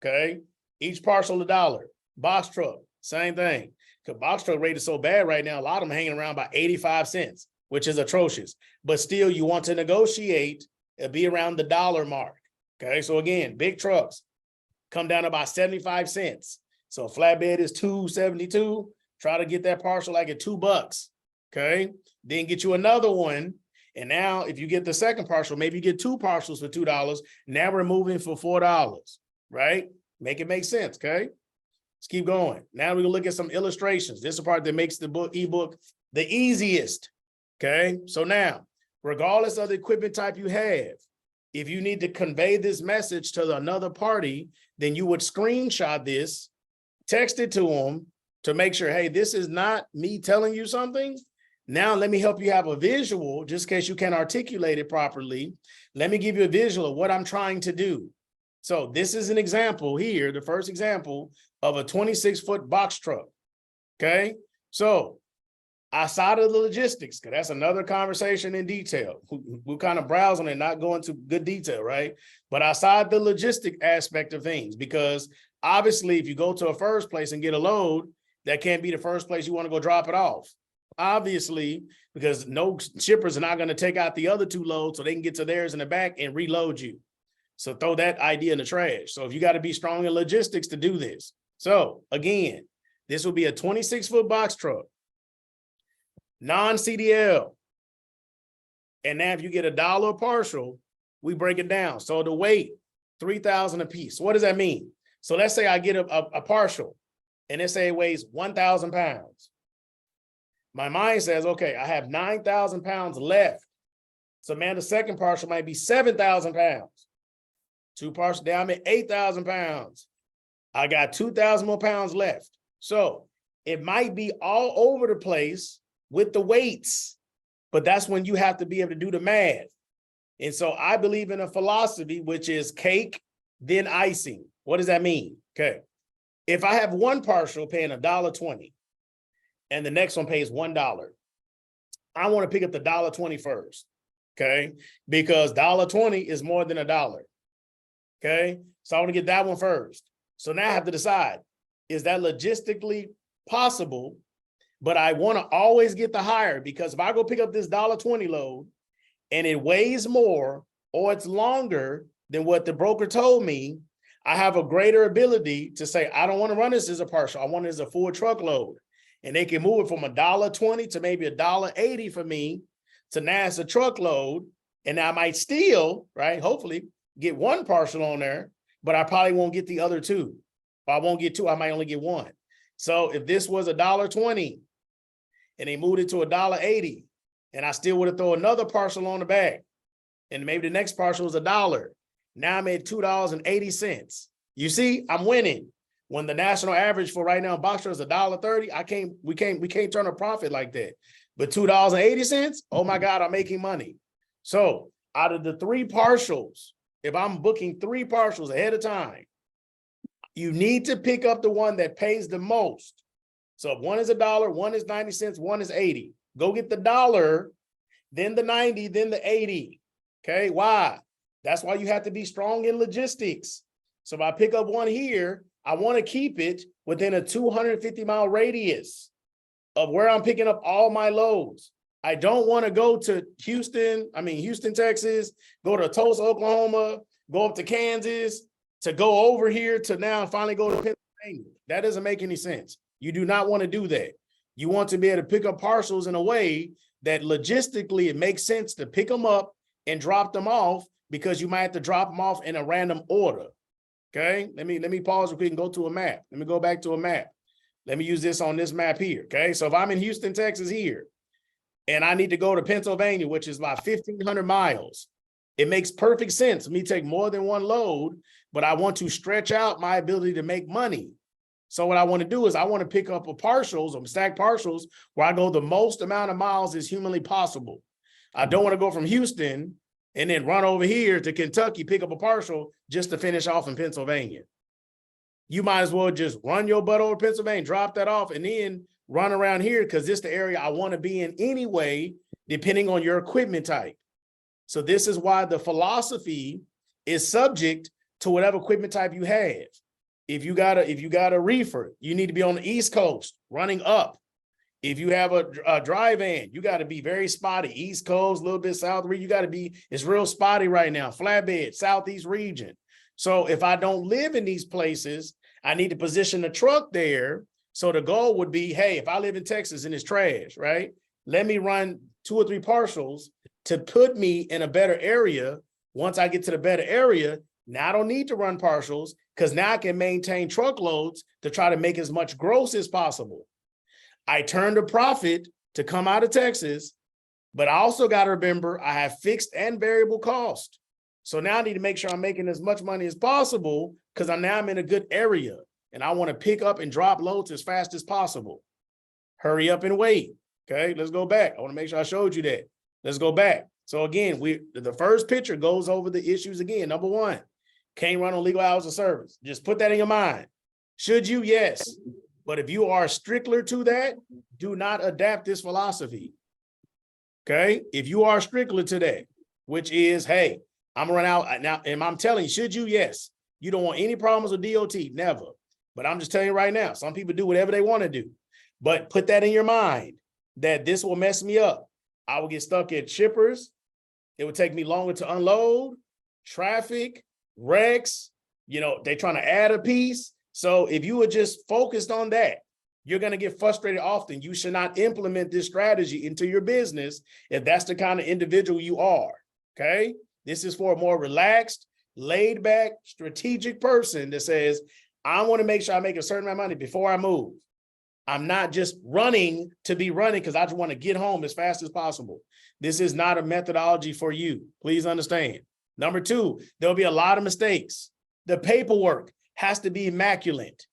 Okay. Each partial $1. Box truck, same thing. Because box truck rate is so bad right now, a lot of them hanging around by 85 cents, which is atrocious. But still, you want to negotiate and be around the $1 mark. Okay. So again, big trucks come down to about 75 cents. So flatbed is $2.72. Try to get that partial like at $2. Okay. Then get you another one. And now if you get the second partial, maybe you get 2 partials for $2. Now we're moving for $4, right? Make it make sense. Okay. Let's keep going. Now we're gonna look at some illustrations. This is the part that makes the book ebook the easiest. Okay. So now, regardless of the equipment type you have, if you need to convey this message to another party, then you would screenshot this, text it to them to make sure, hey, this is not me telling you something. Now, let me help you have a visual, just in case you can't articulate it properly. Let me give you a visual of what I'm trying to do. So this is an example here, the first example of a 26-foot box truck. Okay. So outside of the logistics, because that's another conversation in detail. We'll kind of browse on it, not go into good detail, right? But outside the logistic aspect of things, because obviously if you go to a first place and get a load, that can't be the first place you want to go drop it off. Obviously, because no shippers are not going to take out the other 2 loads so they can get to theirs in the back and reload you. So throw that idea in the trash. So if you got to be strong in logistics to do this. So again, this will be a 26-foot box truck, non-CDL. And now if you get $1 partial, we break it down. So the weight, 3,000 a piece. What does that mean? So let's say I get a partial and let's say it weighs 1,000 pounds. My mind says, okay, I have 9,000 pounds left. So man, the second partial might be 7,000 pounds. 2 partials down, I'm at 8,000 pounds. I got 2,000 more pounds left. So it might be all over the place with the weights, but that's when you have to be able to do the math. And so I believe in a philosophy, which is cake, then icing. What does that mean? Okay. If I have one partial paying $1.20 and the next one pays $1, I want to pick up the $1.20 first. Okay. Because $1.20 is more than $1. Okay. So I want to get that one first. So now I have to decide, is that logistically possible? But I want to always get the higher, because if I go pick up this $1.20 load and it weighs more or it's longer than what the broker told me, I have a greater ability to say, I don't want to run this as a partial. I want it as a full truckload. And they can move it from $1.20 to maybe $1.80 for me to now it's a truckload. And I might still, right, hopefully get one partial on there, but I probably won't get the other 2. If I won't get 2, I might only get 1. So if this was $1.20 and they moved it to $1.80, and I still would have thrown another partial on the back, and maybe the next partial was $1. Now I'm at $2.80. You see, I'm winning. When the national average for right now in box truck is $1.30, we can't turn a profit like that. But $2.80, oh my God, I'm making money. So out of the 3 partials, if I'm booking 3 partials ahead of time, you need to pick up the one that pays the most. So if one is $1, one is 90 cents, one is 80. Go get the $1, then the 90, then the 80. Okay, why? That's why you have to be strong in logistics. So if I pick up one here, I want to keep it within a 250-mile radius of where I'm picking up all my loads. I don't want to go to Houston, Texas, go to Tulsa, Oklahoma, go up to Kansas, to go over here to now finally go to Pennsylvania. That doesn't make any sense. You do not want to do that. You want to be able to pick up parcels in a way that logistically it makes sense to pick them up and drop them off, because you might have to drop them off in a random order. Okay, let me pause real quick and go to a map. Let me go back to a map. Let me use this on this map here. Okay, so if I'm in Houston, Texas here, and I need to go to Pennsylvania, which is about 1,500 miles, it makes perfect sense for me to take more than one load, but I want to stretch out my ability to make money. So what I want to do is I want to pick up partials or stack partials where I go the most amount of miles as humanly possible. I don't want to go from Houston and then run over here to Kentucky, pick up a partial just to finish off in Pennsylvania. you might as well just run your butt over Pennsylvania, drop that off, and then run around here because this is the area I want to be in anyway, depending on your equipment type. So this is why the philosophy is subject to whatever equipment type you have. If you got a reefer, you need to be on the East Coast running up. If you have a dry van, you got to be very spotty. East Coast, a little bit south, you got to be, it's real spotty right now. Flatbed, Southeast region. So if I don't live in these places, I need to position the truck there. So the goal would be, hey, if I live in Texas and it's trash, right? Let me run 2 or 3 parcels to put me in a better area. Once I get to the better area, now I don't need to run partials because now I can maintain truckloads to try to make as much gross as possible. I turn the profit to come out of Texas, but I also got to remember I have fixed and variable cost. So now I need to make sure I'm making as much money as possible because I'm in a good area and I want to pick up and drop loads as fast as possible. Hurry up and wait. Okay, let's go back. I want to make sure I showed you that. Let's go back. So again, the first picture goes over the issues again. Number 1, can't run on legal hours of service. Just put that in your mind. Should you? Yes. But if you are a stickler to that, do not adapt this philosophy. Okay. If you are a stickler to that, which is, hey, I'm gonna run out now, and I'm telling you, should you? Yes. You don't want any problems with DOT, never. But I'm just telling you right now, some people do whatever they want to do. But put that in your mind that this will mess me up. I will get stuck at shippers. It would take me longer to unload, traffic, wrecks, they're trying to add a piece. So if you were just focused on that, you're going to get frustrated often. You should not implement this strategy into your business if that's the kind of individual you are, okay? This is for a more relaxed, laid back, strategic person that says, I want to make sure I make a certain amount of money before I move. I'm not just running to be running because I just want to get home as fast as possible. This is not a methodology for you. Please understand. Number 2, there'll be a lot of mistakes. The paperwork has to be immaculate.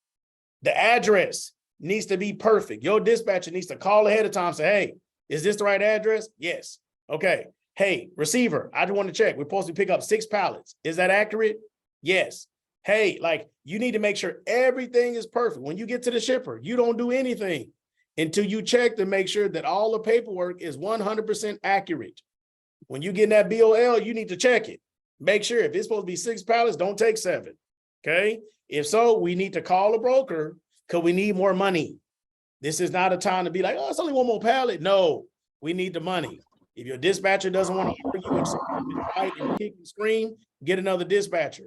The address needs to be perfect. Your dispatcher needs to call ahead of time and say, hey, is this the right address? Yes. Okay. Hey, receiver, I just want to check. We're supposed to pick up 6 pallets. Is that accurate? Yes. Hey, you need to make sure everything is perfect. When you get to the shipper, you don't do anything until you check to make sure that all the paperwork is 100% accurate. When you get in that BOL, you need to check it. Make sure if it's supposed to be 6 pallets, don't take 7. Okay. If so, we need to call a broker because we need more money. This is not a time to be like, oh, it's only 1 more pallet. No, we need the money. If your dispatcher doesn't want to argue and fight and kick and scream, get another dispatcher.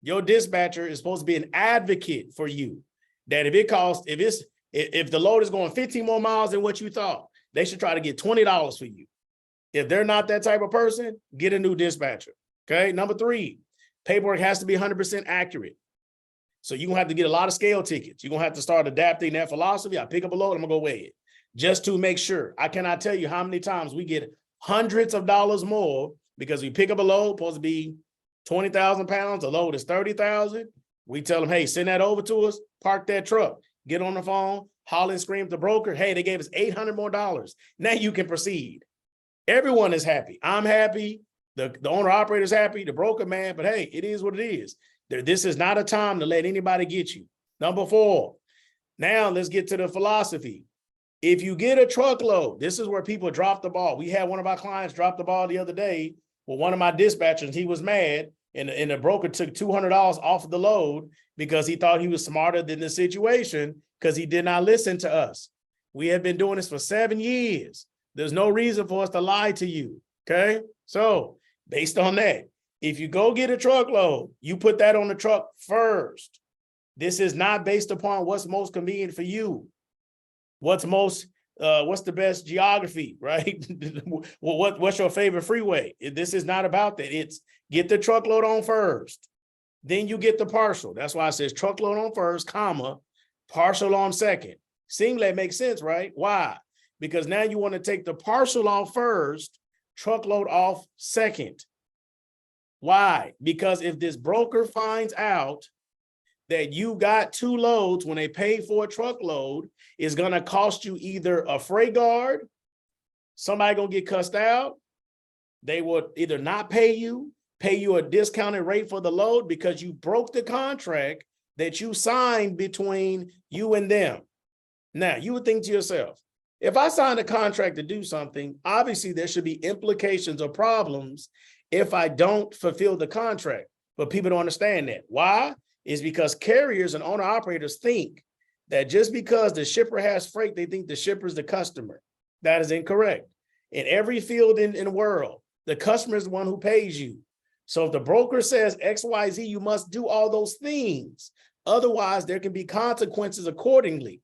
Your dispatcher is supposed to be an advocate for you. That if the load is going 15 more miles than what you thought, they should try to get $20 for you. If they're not that type of person, get a new dispatcher. Okay. Number 3, paperwork has to be 100% accurate. So you're gonna have to get a lot of scale tickets. You're gonna have to start adapting that philosophy. I pick up a load, I'm gonna go weigh it just to make sure. I cannot tell you how many times we get hundreds of dollars more because we pick up a load, supposed to be 20,000 pounds, the load is 30,000. We tell them, hey, send that over to us, park that truck, get on the phone, holler and scream at the broker. Hey, they gave us $800 more. Now you can proceed. Everyone is happy. I'm happy. The owner operator is happy, the broker man, but hey, it is what it is. This is not a time to let anybody get you. Number 4, now let's get to the philosophy. If you get a truckload, this is where people drop the ball. We had one of our clients drop the ball the other day. Well, one of my dispatchers, he was mad and the broker took $200 off of the load because he thought he was smarter than the situation because he did not listen to us. We have been doing this for 7 years. There's no reason for us to lie to you, okay? So based on that, if you go get a truckload, you put that on the truck first. This is not based upon what's most convenient for you. What's the best geography, right? What's your favorite freeway? This is not about that. It's get the truckload on first. Then you get the partial. That's why it says truckload on first, comma, partial on second. Seems like it makes sense, right? Why? Because now you want to take the partial off first, truckload off second. Why? Because if this broker finds out that you got 2 loads when they pay for a truckload, it's going to cost you either a freight guard, somebody going to get cussed out, they would either not pay you a discounted rate for the load because you broke the contract that you signed between you and them. Now, you would think to yourself, if I signed a contract to do something, obviously there should be implications or problems if I don't fulfill the contract. But people don't understand that. Why? Is because carriers and owner operators think that just because the shipper has freight, they think the shipper is the customer. That is incorrect. In every field in the world, the customer is the one who pays you. So if the broker says XYZ, you must do all those things. Otherwise, there can be consequences accordingly.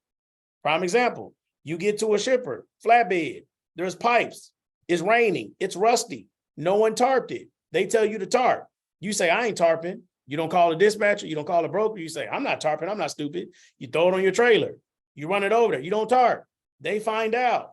Prime example, you get to a shipper, flatbed, there's pipes, it's raining, it's rusty, no one tarped it. They tell you to tarp. You say, I ain't tarping. You don't call a dispatcher, you don't call a broker, you say, I'm not tarping, I'm not stupid. You throw it on your trailer, you run it over there, you don't tarp. They find out.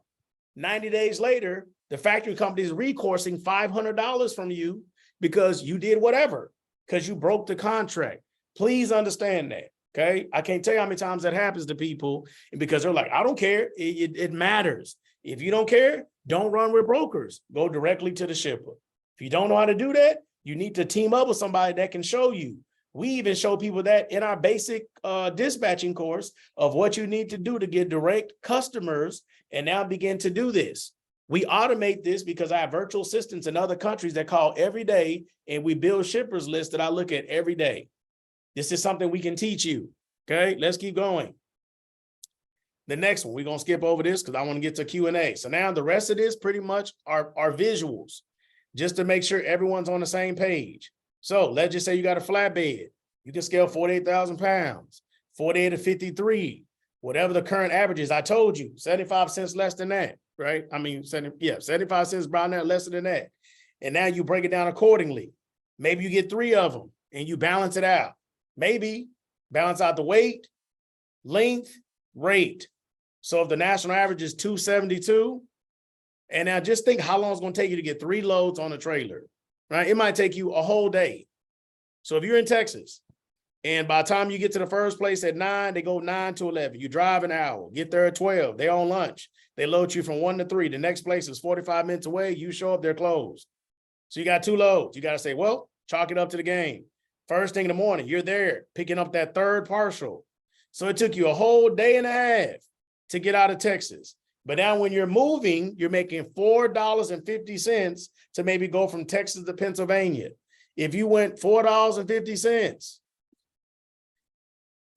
90 days later, the factory company is recoursing $500 from you because you did whatever, because you broke the contract. Please understand that. Okay, I can't tell you how many times that happens to people because they're like, I don't care. It matters. If you don't care, don't run with brokers. Go directly to the shipper. If you don't know how to do that, you need to team up with somebody that can show you. We even show people that in our basic dispatching course of what you need to do to get direct customers and now begin to do this. We automate this because I have virtual assistants in other countries that call every day, and we build shippers lists that I look at every day. This is something we can teach you. Okay, let's keep going. The next one, we're going to skip over this because I want to get to Q&A. So now the rest of this pretty much are visuals, just to make sure everyone's on the same page. So let's just say you got a flatbed. You can scale 48,000 pounds, 48 to 53, whatever the current average is. I told you, 75 cents less than that, right? I mean, 75 cents around that, less than that. And now you break it down accordingly. Maybe you get 3 of them and you balance it out. Maybe balance out the weight, length, rate. So if the national average is 272, and now just think how long it's going to take you to get 3 loads on a trailer, right? It might take you a whole day. So if you're in Texas, and by the time you get to the first place at 9, they go 9 to 11. You drive an hour, get there at 12. They're on lunch. They load you from 1 to 3. The next place is 45 minutes away. You show up, they're closed. So you got 2 loads. You got to say, well, chalk it up to the game. First thing in the morning, you're there picking up that 3rd partial. So it took you a whole day and a half to get out of Texas. But now when you're moving, you're making $4.50 to maybe go from Texas to Pennsylvania. If you went $4.50,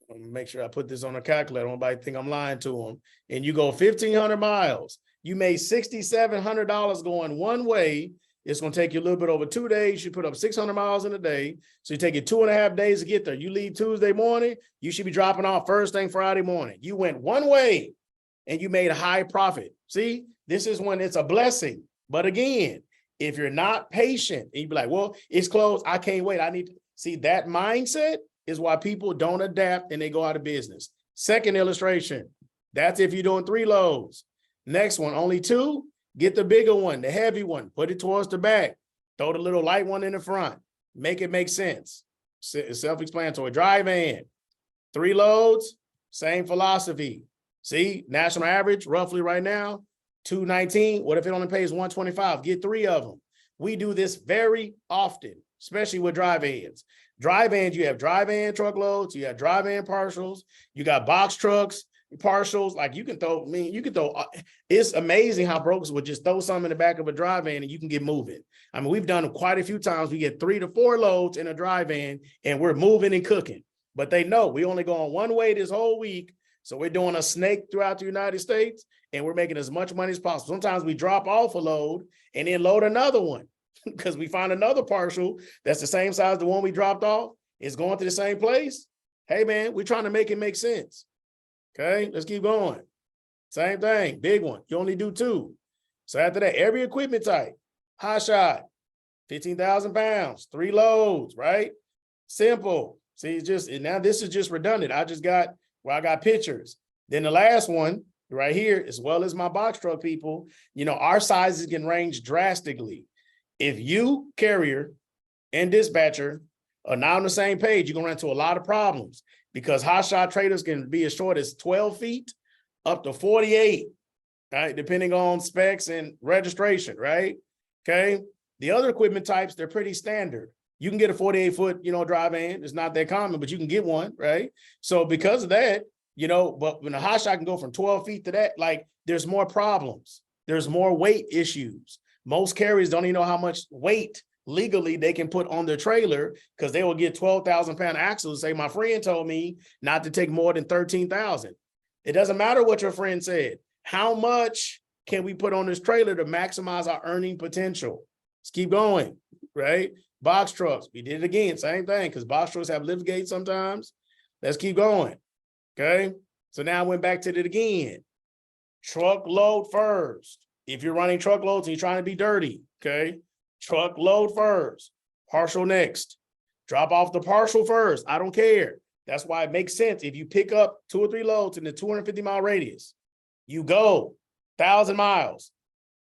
let me make sure I put this on a calculator. Nobody think I'm lying to them. And you go 1,500 miles, you made $6,700 going one way. It's going to take you a little bit over 2 days. You put up 600 miles in a day. So you take you 2.5 days to get there. You leave Tuesday morning. You should be dropping off first thing Friday morning. You went one way and you made a high profit. See, this is when it's a blessing. But again, if you're not patient and you be like, well, it's closed, I can't wait. I need to see that mindset is why people don't adapt and they go out of business. Second illustration. That's if you're doing 3 loads. Next one, only 2. Get the bigger one, the heavy one, put it towards the back, throw the little light one in the front, make it make sense. It's self-explanatory. Dry van, 3 loads, same philosophy. See, national average roughly right now, 219. What if it only pays 125? Get 3 of them. We do this very often, especially with dry vans. Dry vans, you have dry van truckloads, you have dry van partials, you got box trucks, partials. Like you can throw, it's amazing how brokers would just throw something in the back of a dry van and you can get moving. I mean, we've done it quite a few times. We get 3 to 4 loads in a dry van and we're moving and cooking, but they know we only go on one way this whole week. So we're doing a snake throughout the United States and we're making as much money as possible. Sometimes we drop off a load and then load another one because we find another partial that's the same size as the one we dropped off. It's going to the same place. Hey man, we're trying to make it make sense. Okay, let's keep going. Same thing, big one. You only do 2. So after that, every equipment type, hot shot, 15,000 pounds, 3 loads, right? Simple. See, it's just, and now this is just redundant. I got pictures. Then the last one right here, as well as my box truck people, our sizes can range drastically. If you, carrier and dispatcher, are not on the same page, you're gonna run into a lot of problems. Because hot shot traders can be as short as 12 feet up to 48, right? Depending on specs and registration, right? Okay. The other equipment types, they're pretty standard. You can get a 48-foot, dry van. It's not that common, but you can get one, right? So because of that, but when a hot shot can go from 12 feet to that, like there's more problems. There's more weight issues. Most carriers don't even know how much weight legally they can put on their trailer because they will get 12,000-pound axles and say, my friend told me not to take more than 13,000. It doesn't matter what your friend said. How much can we put on this trailer to maximize our earning potential? Let's keep going, right? Box trucks, we did it again, same thing, because box trucks have lift gates sometimes. Let's keep going, okay? So now I went back to it again. Truckload first. If you're running truckloads and you're trying to be dirty, okay? Truckload first, partial next. Drop off the partial first, I don't care. That's why it makes sense. If you pick up 2 or 3 loads in the 250-mile radius, you go 1,000 miles,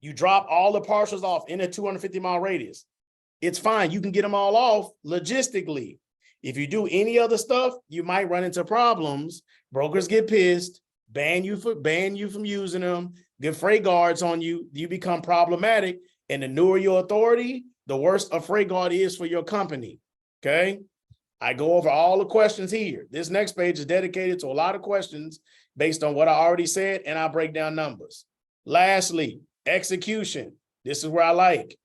you drop all the partials off in a 250-mile radius. It's fine. You can get them all off logistically. If you do any other stuff, you might run into problems. Brokers get pissed, ban you from using them, get freight guards on you. You become problematic. And the newer your authority, the worse a freight guard is for your company. Okay. I go over all the questions here. This next page is dedicated to a lot of questions based on what I already said, and I'll break down numbers. Lastly, execution. This is where I like.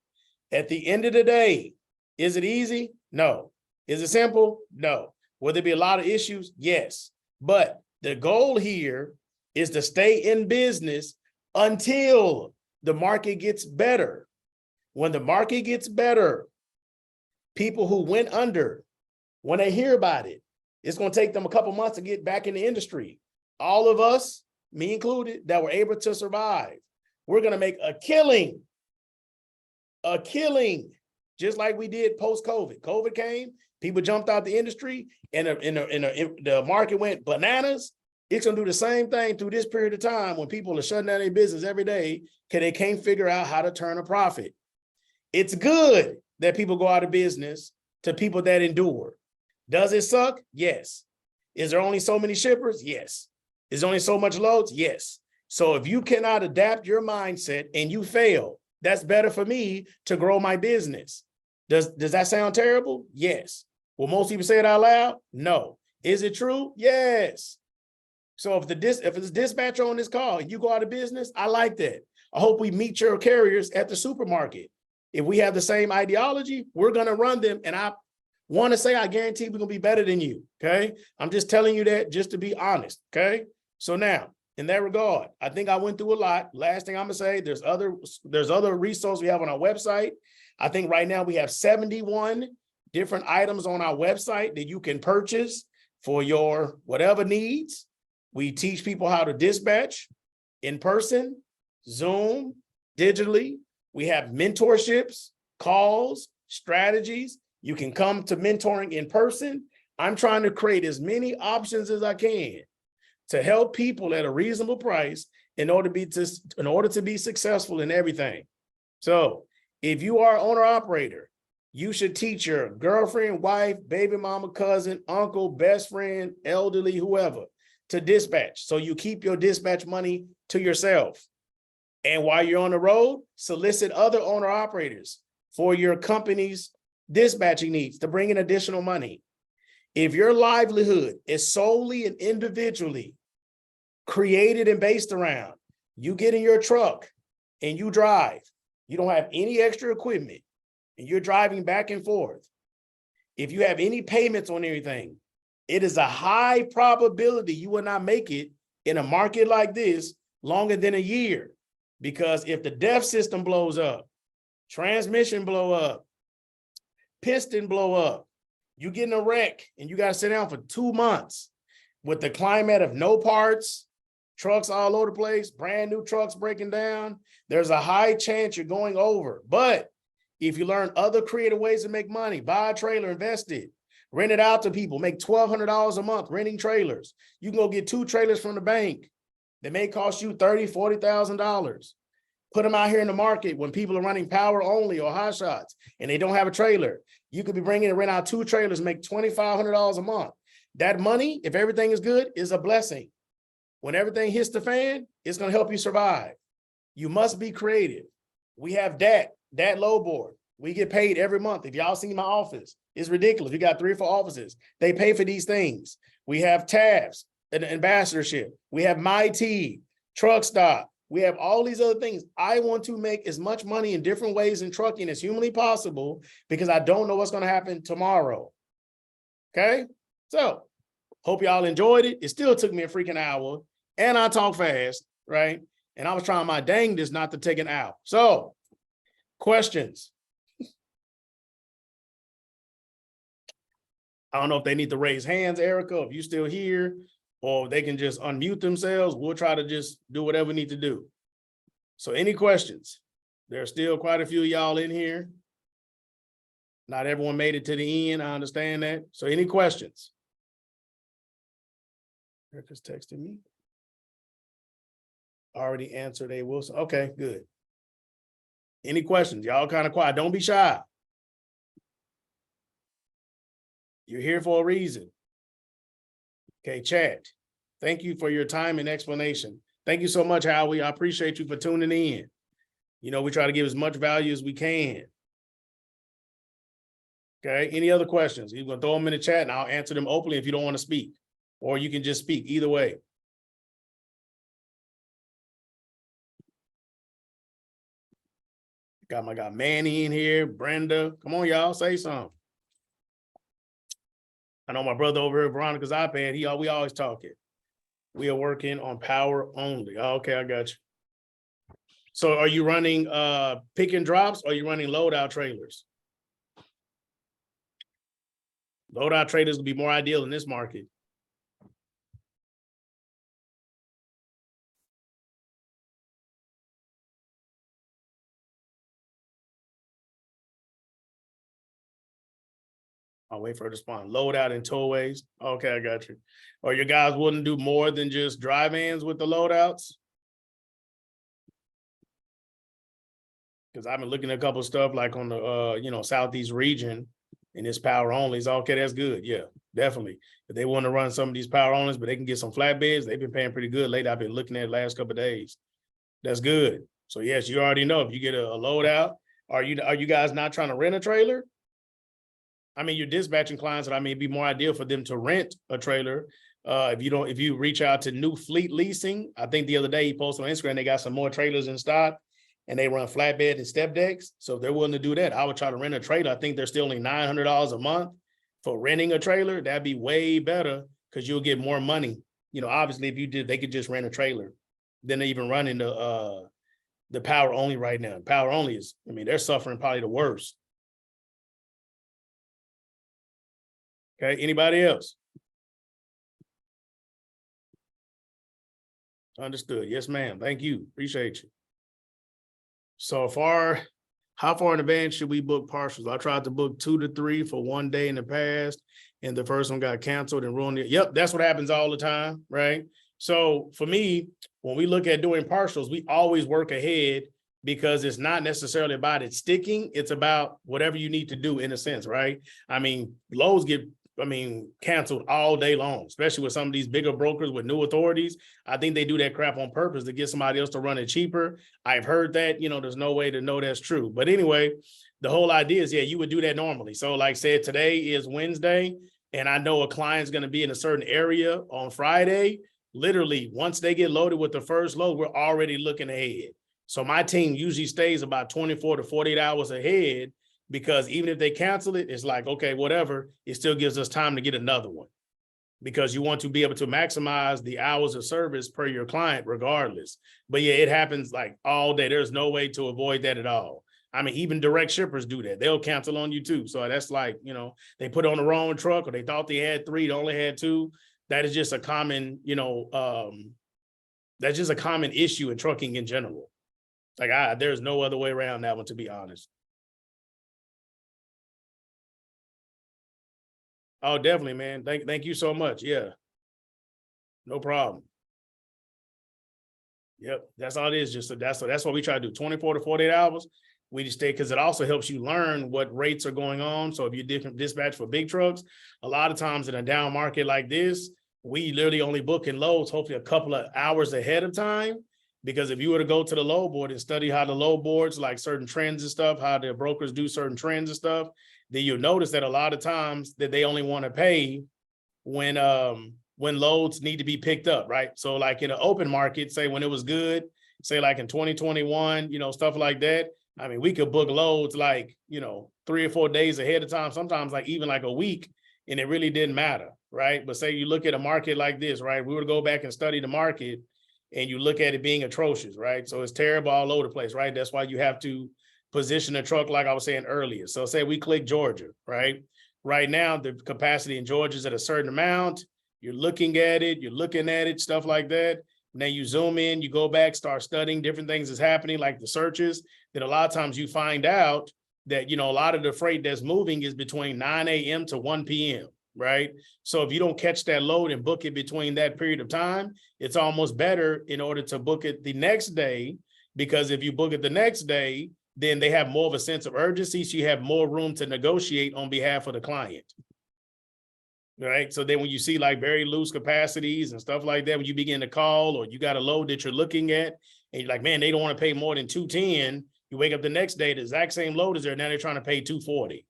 At the end of the day, is it easy? No. Is it simple? No. Will there be a lot of issues? Yes. But the goal here is to stay in business until the market gets better. When the market gets better, people who went under, when they hear about it, it's going to take them a couple months to get back in the industry. All of us, me included, that were able to survive, we're going to make a killing, just like we did post-COVID. COVID came, people jumped out the industry, and the market went bananas. It's going to do the same thing through this period of time when people are shutting down their business every day because they can't figure out how to turn a profit. It's good that people go out of business to people that endure. Does it suck? Yes. Is there only so many shippers? Yes. Is there only so much loads? Yes. So if you cannot adapt your mindset and you fail, that's better for me to grow my business. Does that sound terrible? Yes. Will most people say it out loud? No. Is it true? Yes. So if it's dispatcher on this call and you go out of business, I like that. I hope we meet your carriers at the supermarket. If we have the same ideology, we're going to run them. And I want to say, I guarantee we're going to be better than you. Okay. I'm just telling you that just to be honest. Okay. So now, in that regard, I think I went through a lot. Last thing I'm gonna say, there's other resources we have on our website. I think right now we have 71 different items on our website that you can purchase for your whatever needs. We teach people how to dispatch in person, Zoom, digitally. We have mentorships, calls, strategies. You can come to mentoring in person. I'm trying to create as many options as I can to help people at a reasonable price in order to be successful in everything. So if you are an owner operator, you should teach your girlfriend, wife, baby mama, cousin, uncle, best friend, elderly, whoever, to dispatch. So you keep your dispatch money to yourself. And while you're on the road, solicit other owner operators for your company's dispatching needs to bring in additional money. If your livelihood is solely and individually created and based around you get in your truck and you drive, you don't have any extra equipment, and you're driving back and forth. If you have any payments on anything, it is a high probability you will not make it in a market like this longer than a year. Because if the DEF system blows up, transmission blow up, piston blow up, you get in a wreck and you got to sit down for 2 months with the climate of no parts, trucks all over the place, brand new trucks breaking down, there's a high chance you're going over. But if you learn other creative ways to make money, buy a trailer, invest it, rent it out to people, make $1,200 a month renting trailers. You can go get 2 trailers from the bank. They may cost you $30,000, $40,000. Put them out here in the market when people are running power only or Hotshots and they don't have a trailer. You could be bringing and rent out 2 trailers, make $2,500 a month. That money, if everything is good, is a blessing. When everything hits the fan, it's going to help you survive. You must be creative. We have DAT load board. We get paid every month. If y'all see my office, it's ridiculous. We got 3 or 4 offices. They pay for these things. We have tabs, an ambassadorship. We have my tea, truck stop. We have all these other things. I want to make as much money in different ways in trucking as humanly possible because I don't know what's going to happen tomorrow. Okay? So, hope y'all enjoyed it. It still took me a freaking hour and I talk fast, right? And I was trying my dangest not to take an hour. So, questions? I don't know if they need to raise hands, Erica, if you still here, or they can just unmute themselves. We'll try to just do whatever we need to do. So any questions? There's still quite a few of y'all in here. Not everyone made it to the end. I understand that. So any questions? Erica's texting me. Already answered A. Wilson. Okay, good. Any questions? Y'all kind of quiet. Don't be shy. You're here for a reason. Okay, chat. Thank you for your time and explanation. Thank you so much, Howie. I appreciate you for tuning in. You know, we try to give as much value as we can. Okay, any other questions? You're going to throw them in the chat and I'll answer them openly if you don't want to speak. Or you can just speak, either way. Got Manny in here, Brenda. Come on, y'all, say something. I know my brother over here, Veronica's iPad, we always talking. We are working on power only. Okay, I got you. So are you running pick and drops or are you running loadout trailers? Loadout trailers would be more ideal in this market. I'll wait for her to respond. Loadout and towaways. Okay, I got you. Or your guys wouldn't do more than just drive-ins with the loadouts? Because I've been looking at a couple of stuff like on the Southeast region and it's power only. Okay, that's good. Yeah, definitely. If they want to run some of these power onlys, but they can get some flatbeds, they've been paying pretty good lately. I've been looking at the last couple of days. That's good. So yes, you already know if you get a loadout, are you guys not trying to rent a trailer? I mean, you're dispatching clients, and I mean, it'd be more ideal for them to rent a trailer. If you reach out to New Fleet Leasing, I think the other day he posted on Instagram, they got some more trailers in stock and they run flatbed and step decks. So if they're willing to do that, I would try to rent a trailer. I think they're still only $900 a month for renting a trailer. That'd be way better because you'll get more money. You know, obviously if you did, they could just rent a trailer. Then they even running the power only right now. Power only is, I mean, they're suffering probably the worst. Okay, anybody else? Understood. Yes, ma'am. Thank you. Appreciate you. So how far in advance should we book partials? I tried to book 2 to 3 for one day in the past, and the first one got canceled and ruined it. Yep, that's what happens all the time, right? So for me, when we look at doing partials, we always work ahead because it's not necessarily about it sticking. It's about whatever you need to do in a sense, right? I mean, loads get canceled all day long, especially with some of these bigger brokers with new authorities. I think they do that crap on purpose to get somebody else to run it cheaper. I've heard that, there's no way to know that's true. But anyway, the whole idea is, yeah, you would do that normally. So like I said, today is Wednesday, and I know a client's going to be in a certain area on Friday. Literally, once they get loaded with the first load, we're already looking ahead. So my team usually stays about 24 to 48 hours ahead, because even if they cancel it, it's like, okay, whatever, it still gives us time to get another one, because you want to be able to maximize the hours of service per your client regardless. But yeah, it happens like all day. There's no way to avoid that at all. I mean, even direct shippers do that. They'll cancel on you too. So that's like, they put on the wrong truck, or they thought they had 3, they only had 2. That is just a common, that's just a common issue in trucking in general. Like there's no other way around that one, to be honest. Oh, definitely, man. Thank you so much. Yeah. No problem. Yep. That's all it is. That's what we try to do. 24 to 48 hours. We just stay, because it also helps you learn what rates are going on. So if you dispatch for big trucks, a lot of times in a down market like this, we literally only book in loads, hopefully a couple of hours ahead of time, Because if you were to go to the load board and study how the load boards, like certain trends and stuff, how the brokers do certain trends and stuff, then you'll notice that a lot of times that they only want to pay when loads need to be picked up, right? So like in an open market, say when it was good, say like in 2021, stuff like that. I mean, we could book loads like, 3 or 4 days ahead of time, sometimes like even like a week, and it really didn't matter, right? But say you look at a market like this, right? We were to go back and study the market and you look at it being atrocious, right? So it's terrible all over the place, right? That's why you have to position the truck like I was saying earlier. So say we click Georgia, right? Right now, the capacity in Georgia is at a certain amount. You're looking at it, stuff like that. And then you zoom in, you go back, start studying different things that's happening, like the searches. Then a lot of times you find out that, a lot of the freight that's moving is between 9 a.m. to 1 p.m., right? So if you don't catch that load and book it between that period of time, it's almost better in order to book it the next day, because if you book it the next day, then they have more of a sense of urgency. So you have more room to negotiate on behalf of the client. Right. So then when you see like very loose capacities and stuff like that, when you begin to call or you got a load that you're looking at and you're like, man, they don't want to pay more than 210. You wake up the next day, the exact same load is there. Now they're trying to pay 240.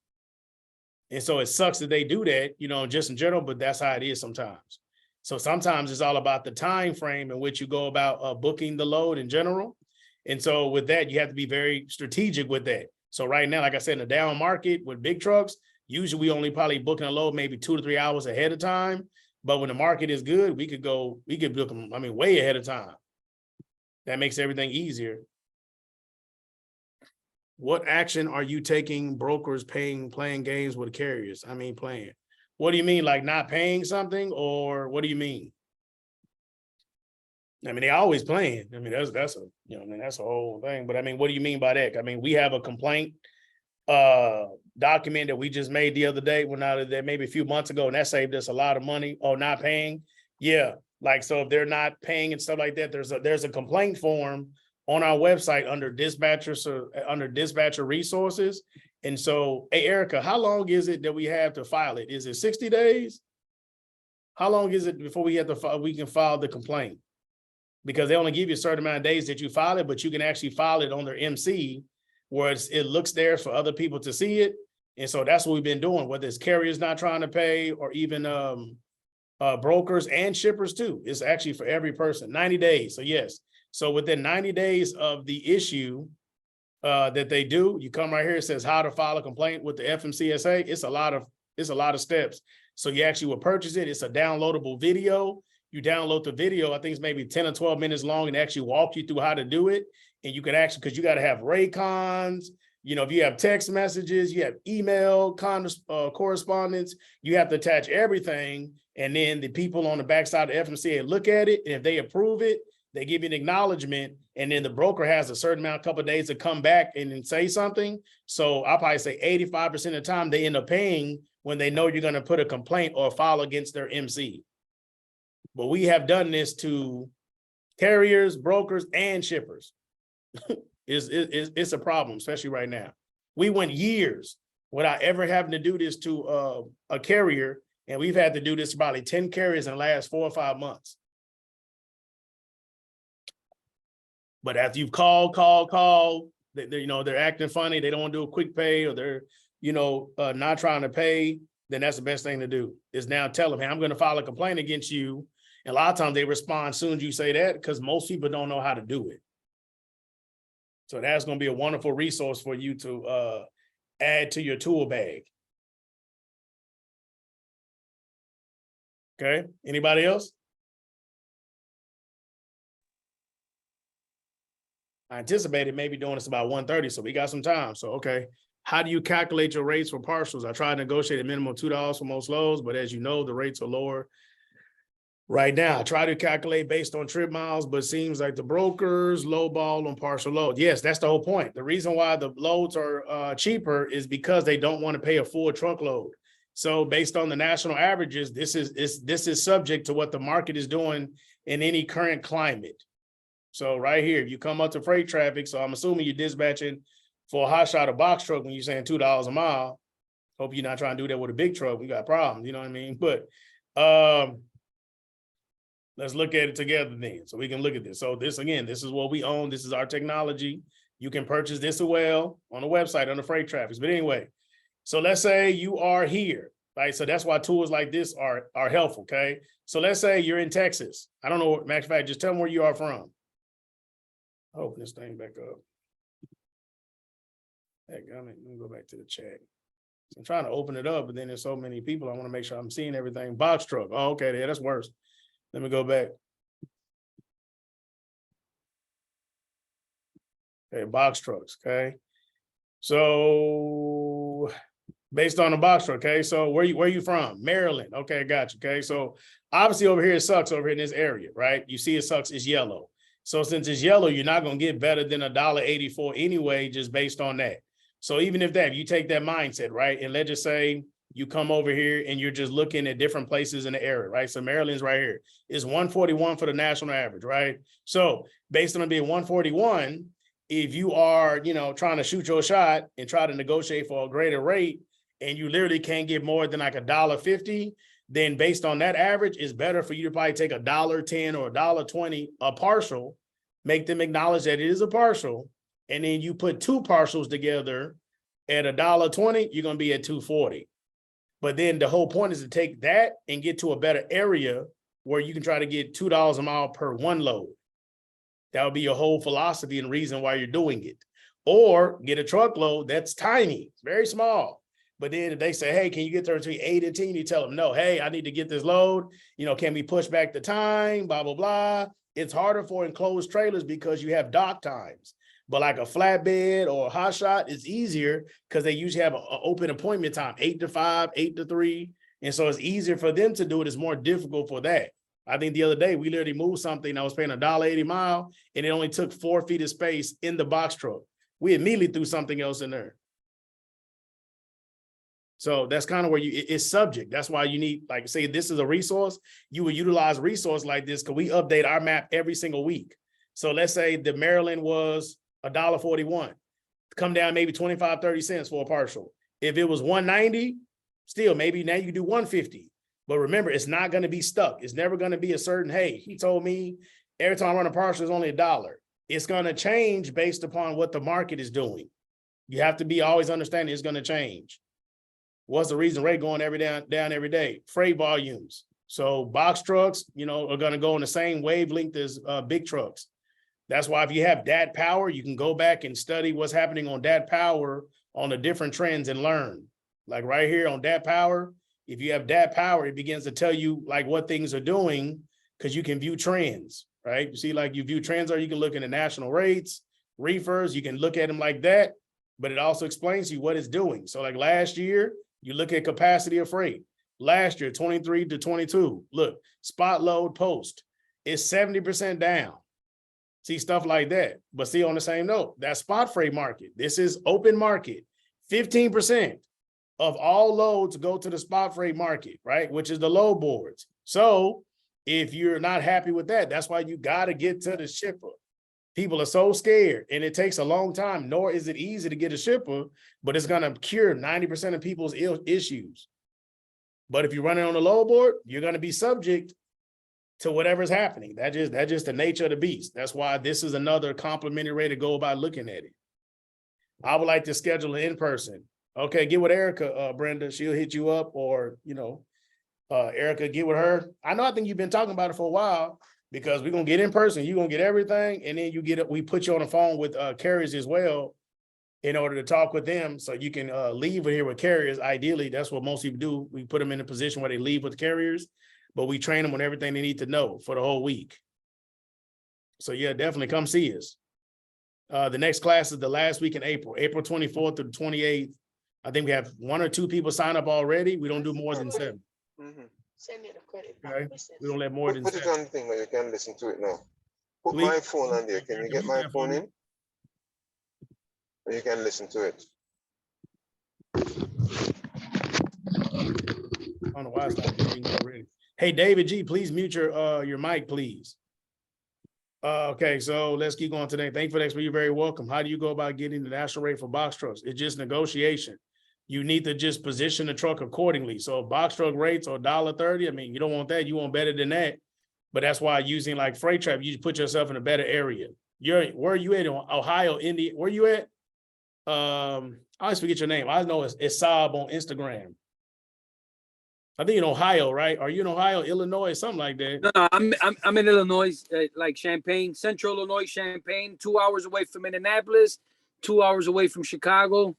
And so it sucks that they do that, just in general, but that's how it is sometimes. So sometimes it's all about the time frame in which you go about booking the load in general. And so with that, you have to be very strategic with that. So right now, like I said, in the down market with big trucks, usually we only probably booking a load maybe 2 to 3 hours ahead of time. But when the market is good, we could book them, way ahead of time. That makes everything easier. What action are you taking brokers playing games with carriers? Playing. What do you mean, like not paying something, or what do you mean? They always playing. That's a that's a whole thing. But what do you mean by that? We have a complaint document that we just made the other day, when out of there maybe a few months ago, and that saved us a lot of money. Oh, not paying. Yeah. Like, so if they're not paying and stuff like that, there's a complaint form on our website under dispatcher resources. And so, hey, Erica, how long is it that we have to file it? Is it 60 days? How long is it before we can file the complaint? Because they only give you a certain amount of days that you file it, but you can actually file it on their MC, where it looks there for other people to see it. And so that's what we've been doing, whether it's carriers not trying to pay or even brokers and shippers too. It's actually for every person, 90 days. So yes. So within 90 days of the issue that they do, you come right here, it says how to file a complaint with the FMCSA. It's a lot of steps. So you actually will purchase it. It's a downloadable video. You download the video, I think it's maybe 10 or 12 minutes long, and actually walk you through how to do it. And you can actually, because you got to have Raycons, if you have text messages, you have email correspondence, you have to attach everything. And then the people on the backside of the FMCA look at it. And if they approve it, they give you an acknowledgement. And then the broker has a certain amount, a couple of days to come back and then say something. So I'll probably say 85% of the time they end up paying when they know you're going to put a complaint or file against their MC. But we have done this to carriers, brokers, and shippers. It's a problem, especially right now. We went years without ever having to do this to a carrier, and we've had to do this to probably 10 carriers in the last 4 or 5 months. But after you've called, they're acting funny, they don't want to do a quick pay, or they're not trying to pay, then that's the best thing to do, is now tell them, hey, I'm going to file a complaint against you. And a lot of times they respond as soon as you say that, because most people don't know how to do it. So that's going to be a wonderful resource for you to add to your tool bag. Okay, anybody else? I anticipated maybe doing this about 1:30, so we got some time. So, okay. How do you calculate your rates for partials? I try to negotiate a minimum of $2 for most loads, but as you know, the rates are lower right now. I try to calculate based on trip miles, but it seems like the brokers lowball on partial load. Yes, that's the whole point. The reason why the loads are cheaper is because they don't want to pay a full truckload. So based on the national averages, this is subject to what the market is doing in any current climate. So right here, if you come up to freight traffic, so I'm assuming you're dispatching for a hotshot or box truck when you're saying $2 a mile. Hope you're not trying to do that with a big truck. We got problems, you know what I mean? But Let's look at it together then, so we can look at this. So this, again, this is what we own. This is our technology. You can purchase this as well on the website, on the freight traffics. But anyway, so let's say you are here, right? So that's why tools like this are helpful, okay? So let's say you're in Texas. I don't know, matter of fact, just tell me where you are from. Open this thing back up. Heck, let me go back to the chat. I'm trying to open it up, but then there's so many people. I want to make sure I'm seeing everything. Box truck. Oh, okay, yeah, that's worse. Let me go back. Okay, box trucks. Okay. So based on the box truck, okay. So where you from? Maryland. Okay, got you. Okay. So obviously over here it sucks over here in this area, right? You see it sucks, it's yellow. So since it's yellow, you're not gonna get better than $1.84 anyway, just based on that. So even if you take that mindset, right? And let's just say you come over here and you're just looking at different places in the area, right? So Maryland's right here. It's 141 for the national average, right? So based on it being 141, if you are, trying to shoot your shot and try to negotiate for a greater rate, and you literally can't get more than like $1.50, then based on that average, it's better for you to probably take $1.10 or $1.20 a partial, make them acknowledge that it is a partial, and then you put two partials together at $1.20, you're gonna be at $2.40. But then the whole point is to take that and get to a better area where you can try to get $2 a mile per one load. That would be your whole philosophy and reason why you're doing it. Or get a truckload that's tiny, very small. But then if they say, hey, can you get there between 8 and 10? You tell them, no, hey, I need to get this load. Can we push back the time? Blah, blah, blah. It's harder for enclosed trailers because you have dock times. But like a flatbed or a hotshot, it's easier because they usually have an open appointment time, 8 to 5, 8 to 3. And so it's easier for them to do it. It's more difficult for that. I think the other day we literally moved something. I was paying $1.80 a mile, and it only took 4 feet of space in the box truck. We immediately threw something else in there. So that's kind of where it's subject. That's why you need, like, say, this is a resource. You would utilize a resource like this because we update our map every single week. So let's say the Maryland was $1.41, come down maybe 25, 30 cents for a partial. If it was 190, still maybe now you do 150. But remember, it's not going to be stuck. It's never going to be a certain, hey, he told me every time I run a partial is only $1. It's going to change based upon what the market is doing. You have to be always understanding it's going to change. What's the reason rate going down every day? Freight volumes. So box trucks, are going to go in the same wavelength as big trucks. That's why if you have DAT power, you can go back and study what's happening on DAT power on the different trends and learn. Like right here on DAT power, if you have DAT power, it begins to tell you like what things are doing because you can view trends, right? You see, like you view trends, or you can look into national rates, reefers, you can look at them like that, but it also explains to you what it's doing. So like last year, you look at capacity of freight. Last year, 23 to 22, look, spot load post is 70% down. See, stuff like that. But see, on the same note, that spot freight market, this is open market, 15% of all loads go to the spot freight market, right? Which is the load boards. So if you're not happy with that, that's why you got to get to the shipper. People are so scared and it takes a long time, nor is it easy to get a shipper, but it's going to cure 90% of people's issues. But if you run it on the load board, you're going to be subject to whatever's happening. That's just the nature of the beast. That's why this is another complimentary way to go about looking at it. I would like to schedule an in-person. Okay, get with Erica, Brenda. She'll hit you up, or, Erica, get with her. I think you've been talking about it for a while because we're going to get in person. You're going to get everything. And then we put you on the phone with carriers as well in order to talk with them. So you can leave here with carriers. Ideally, that's what most people do. We put them in a position where they leave with carriers, but we train them on everything they need to know for the whole week. So yeah, definitely come see us. The next class is the last week in April 24th to the 28th. I think we have 1 or 2 people sign up already. We don't do more than 7. Mm-hmm. Send me the credit. Okay, we don't let more than Put 7. it on the thing where you can listen to it now. Put Please. my phone on there. Can you get my phone in? Or you can listen to it. I don't know why it's not getting already. Hey, David G, please mute your mic, please. Okay, so let's keep going today. Thank you for the explanation. You're very welcome. How do you go about getting the national rate for box trucks? It's just negotiation. You need to just position the truck accordingly. So box truck rates are $1.30. I mean, you don't want that. You want better than that. but that's why using like Freight Trap, you put yourself in a better area. Where are you at in Ohio, India? Where you at? I always forget your name. I know it's Saab on Instagram. I think in Ohio, right? Are you in Ohio, Illinois, something like that? No, I'm in Illinois, like Champaign, Central Illinois, Champaign, 2 hours away from Indianapolis, 2 hours away from Chicago.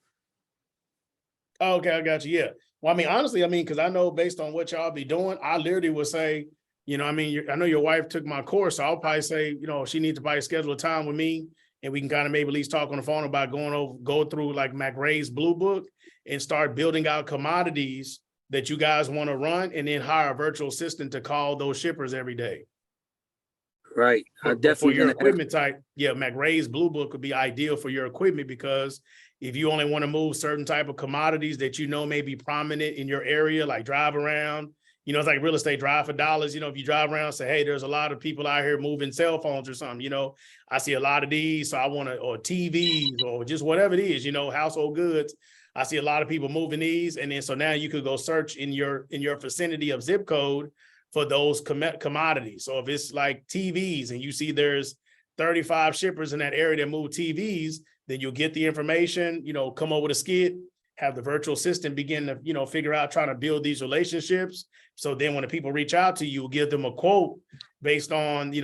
Oh, okay, I got you. Yeah. Well, I mean, honestly, because I know based on what y'all be doing, I literally would say, I know your wife took my course, so I'll probably say, she needs to probably schedule a time with me, and we can kind of maybe at least talk on the phone about go through like McRae's Blue Book and start building out commodities that you guys want to run, and then hire a virtual assistant to call those shippers every day. Right. But for your equipment type, yeah, McRae's Blue Book would be ideal for your equipment, because if you only want to move certain type of commodities that may be prominent in your area, like drive around, it's like real estate, drive for dollars. If you drive around, say, hey, there's a lot of people out here moving cell phones or something, I see a lot of these, so I want to, or TVs or just whatever it is, household goods. I see a lot of people moving these. And then, so now you could go search in your vicinity of zip code for those commodities. So if it's like TVs and you see there's 35 shippers in that area that move TVs, then you'll get the information, come up with a skit, have the virtual assistant begin to, figure out, trying to build these relationships. So then when the people reach out to you, you'll give them a quote based on,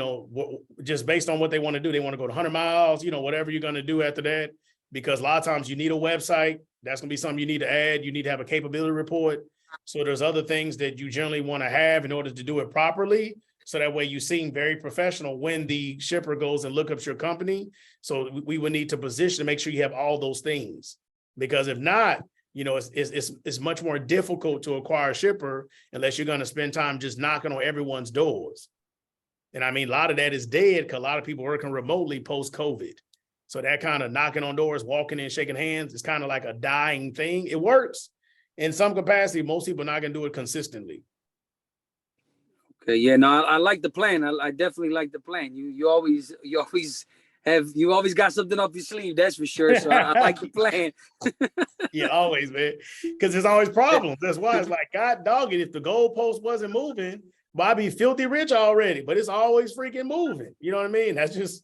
just based on what they want to do. They want to go to 100 miles, whatever you're going to do after that, because a lot of times you need a website. That's going to be something you need to add. You need to have a capability report. So there's other things that you generally want to have in order to do it properly. So that way you seem very professional when the shipper goes and look up your company. So we would need to position to make sure you have all those things, because if not, it's much more difficult to acquire a shipper unless you're going to spend time just knocking on everyone's doors. And a lot of that is dead because a lot of people working remotely post-COVID. So that kind of knocking on doors, walking in, shaking hands is kind of like a dying thing. It works in some capacity. Most people are not going to do it consistently. Okay, yeah, no, I like the plan. I definitely like the plan. You always got something up your sleeve, that's for sure. So I like the plan. Yeah, always, man. Because there's always problems. That's why it's like, God dog it, if the goalpost wasn't moving, well, I'd be filthy rich already. But it's always freaking moving. You know what I mean? That's just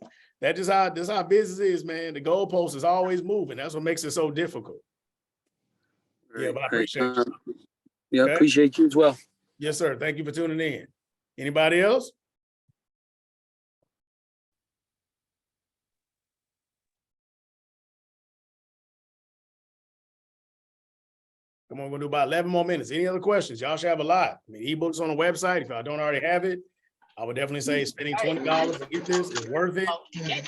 how business is, man. The goalpost is always moving. That's what makes it so difficult. Yeah, but I appreciate you. Yeah, okay? Appreciate you as well. Yes, sir. Thank you for tuning in. Anybody else? Come on, we're gonna do about 11 more minutes. Any other questions? Y'all should have a lot. Ebook's on the website. If y'all don't already have it, I would definitely say spending $20 to get this is worth it.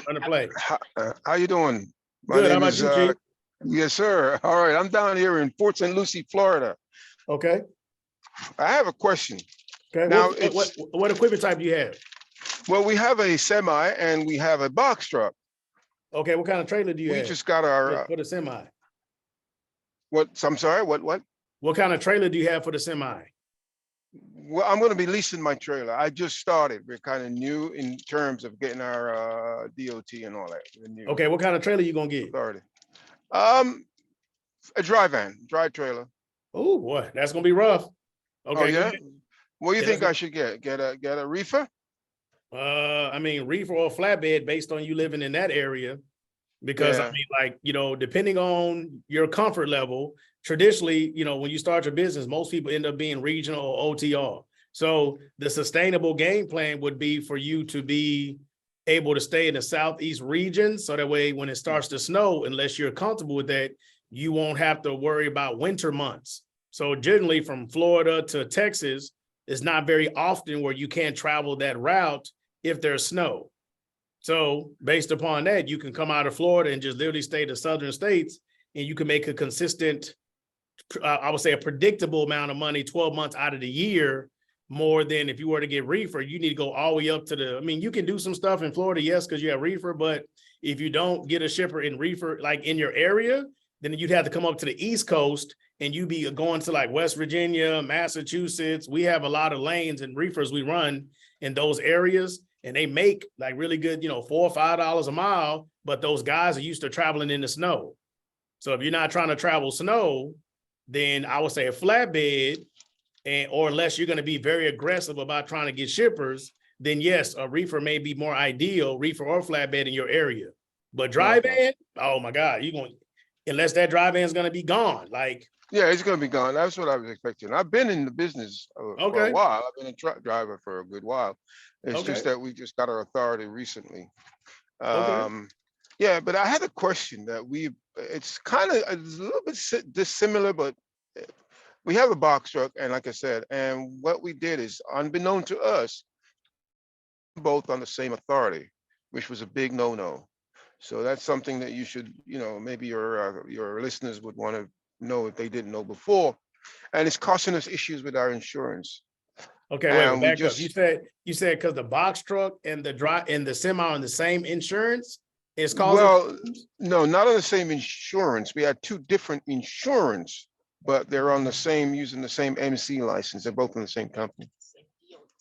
Run the play. How you doing? My name is you, yes, sir. All right, I'm down here in Port St. Lucie, Florida. Okay. I have a question. Okay. Now, what equipment type do you have? Well, we have a semi and we have a box truck. Okay, what kind of trailer do you have? We just got our for the semi. What? I'm sorry. What? What kind of trailer do you have for the semi? Well, I'm going to be leasing my trailer. I just started. We're kind of new in terms of getting our DOT and all that. Okay, what kind of trailer you gonna get? Started. A dry trailer. Oh boy, that's gonna be rough. Okay. Oh yeah. What do you think I should get? Get a reefer? Reefer or flatbed based on you living in that area. Because depending on your comfort level, traditionally, when you start your business, most people end up being regional or OTR. So the sustainable game plan would be for you to be able to stay in the Southeast region. So that way, when it starts to snow, unless you're comfortable with that, you won't have to worry about winter months. So generally from Florida to Texas, it's not very often where you can't travel that route if there's snow. So based upon that, you can come out of Florida and just literally stay to southern states, and you can make a consistent, I would say a predictable amount of money 12 months out of the year, more than if you were to get reefer. You need to go all the way up to you can do some stuff in Florida, yes, because you have reefer, but if you don't get a shipper in reefer, like in your area, then you'd have to come up to the East Coast and you be going to like West Virginia, Massachusetts. We have a lot of lanes and reefers we run in those areas, and they make like really good, $4 or $5 a mile, but those guys are used to traveling in the snow. So if you're not trying to travel snow, then I would say a flatbed, or unless you're going to be very aggressive about trying to get shippers, then yes, a reefer may be more ideal, reefer or flatbed in your area. But dry van, oh my God, unless that dry van is gonna be gone. Like, Yeah, it's gonna be gone. That's what I was expecting. I've been in the business for a okay, while. I've been a truck driver for a good while. It's okay, just that we just got our authority recently. okay. Yeah, but I had a question that it's kind of a little bit dissimilar, but we have a box truck, and like I said, and what we did is, unbeknown to us, both on the same authority, which was a big no-no. So that's something that you should, maybe your listeners would want to know if they didn't know before. And it's costing us issues with our insurance. Okay, wait, And we back up. just, You said because the box truck and the semi on the same insurance is causing well, problems? no, not on the same insurance. We had two different insurance, but they're on the same, using the same MC license. They're both in the same company.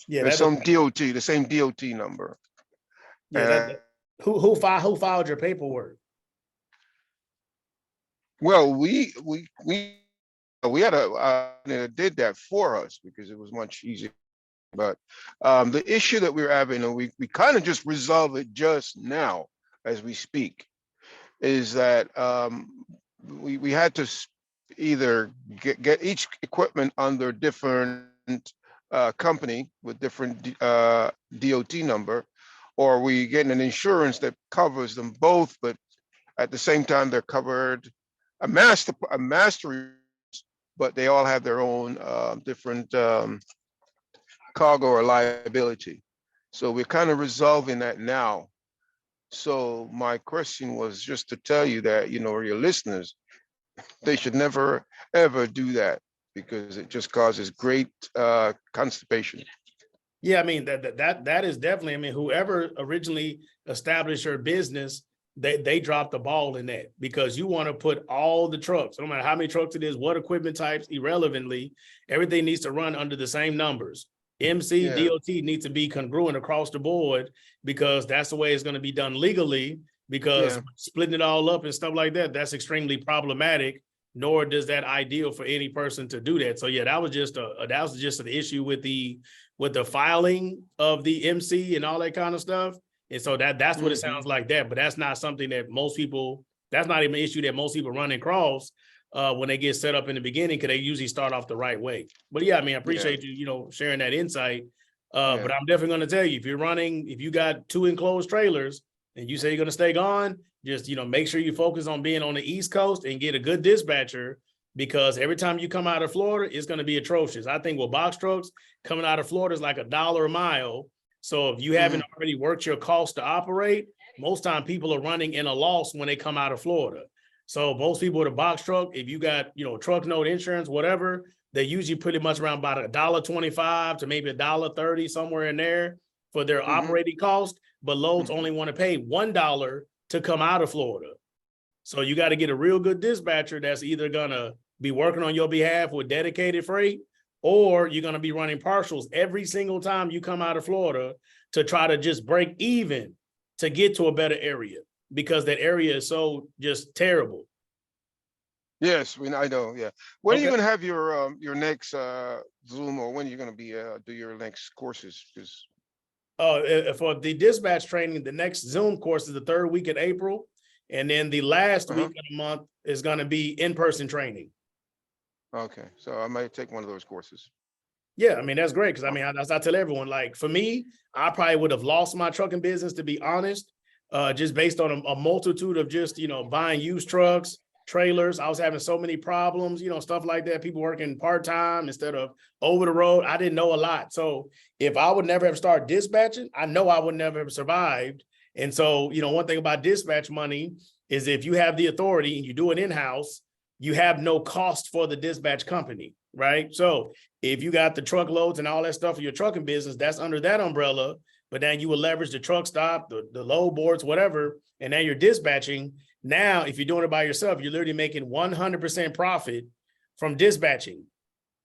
Yeah, There's some DOT, the same DOT number. yeah, who filed your paperwork? Well, we had that did that for us because it was much easier. But the issue that we're having, and we kind of just resolve it just now as we speak, is that we had to either get each equipment under different company with different DOT number, or we getting an insurance that covers them both, but at the same time they're covered a master, but they all have their own different cargo or liability. So we're kind of resolving that now. So my question was just to tell you that, your listeners, they should never, ever do that because it just causes great constipation. Yeah, I mean, that is definitely, I mean, whoever originally established your business, they dropped the ball in that, because you want to put all the trucks, no matter how many trucks it is, what equipment types, irrelevantly, everything needs to run under the same numbers. MC, Yeah. DOT needs to be congruent across the board, because that's the way it's going to be done legally, because Yeah. splitting it all up and stuff like that, that's extremely problematic, nor does that ideal for any person to do that. So yeah, that was just an issue with the filing of the MC and all that kind of stuff. And so that's what it sounds like that, but that's not something that that's not even an issue that most people run across when they get set up in the beginning, because they usually start off the right way. But yeah, I mean, I appreciate you, sharing that insight. But I'm definitely going to tell you, if you got 2 enclosed trailers and you say you're going to stay gone, just, make sure you focus on being on the East Coast and get a good dispatcher, because every time you come out of Florida, it's going to be atrocious. I think with box trucks coming out of Florida is like $1 a mile. So if you haven't already worked your cost to operate, most time people are running in a loss when they come out of Florida. So most people with a box truck, if you got, truck note insurance, whatever, they usually pretty much around about $1.25 to maybe $1.30, somewhere in there for their operating cost. But loads only want to pay $1 to come out of Florida. So you got to get a real good dispatcher that's either going to be working on your behalf with dedicated freight, or you're going to be running partials every single time you come out of Florida to try to just break even to get to a better area, because that area is so just terrible. Yes, I know. Yeah. When are you Okay. going to have your next Zoom, or when are you going to be do your next courses? Because For the dispatch training, the next Zoom course is the 3rd week in April. And then the last week of the month is going to be in-person training. okay, so I might take one of those courses. Yeah, I mean, that's great, because I mean, as I tell everyone, like for me, I probably would have lost my trucking business, to be honest, just based on a multitude of just, buying used trucks, trailers. I was having so many problems, stuff like that. People working part-time instead of over the road. I didn't know a lot. So if I would never have started dispatching, I know I would never have survived. And so, one thing about dispatch money is if you have the authority and you do it in-house, you have no cost for the dispatch company, right? So if you got the truckloads and all that stuff for your trucking business, that's under that umbrella. But then you will leverage the truck stop, the load boards, whatever, and now you're dispatching. Now, if you're doing it by yourself, you're literally making 100% profit from dispatching.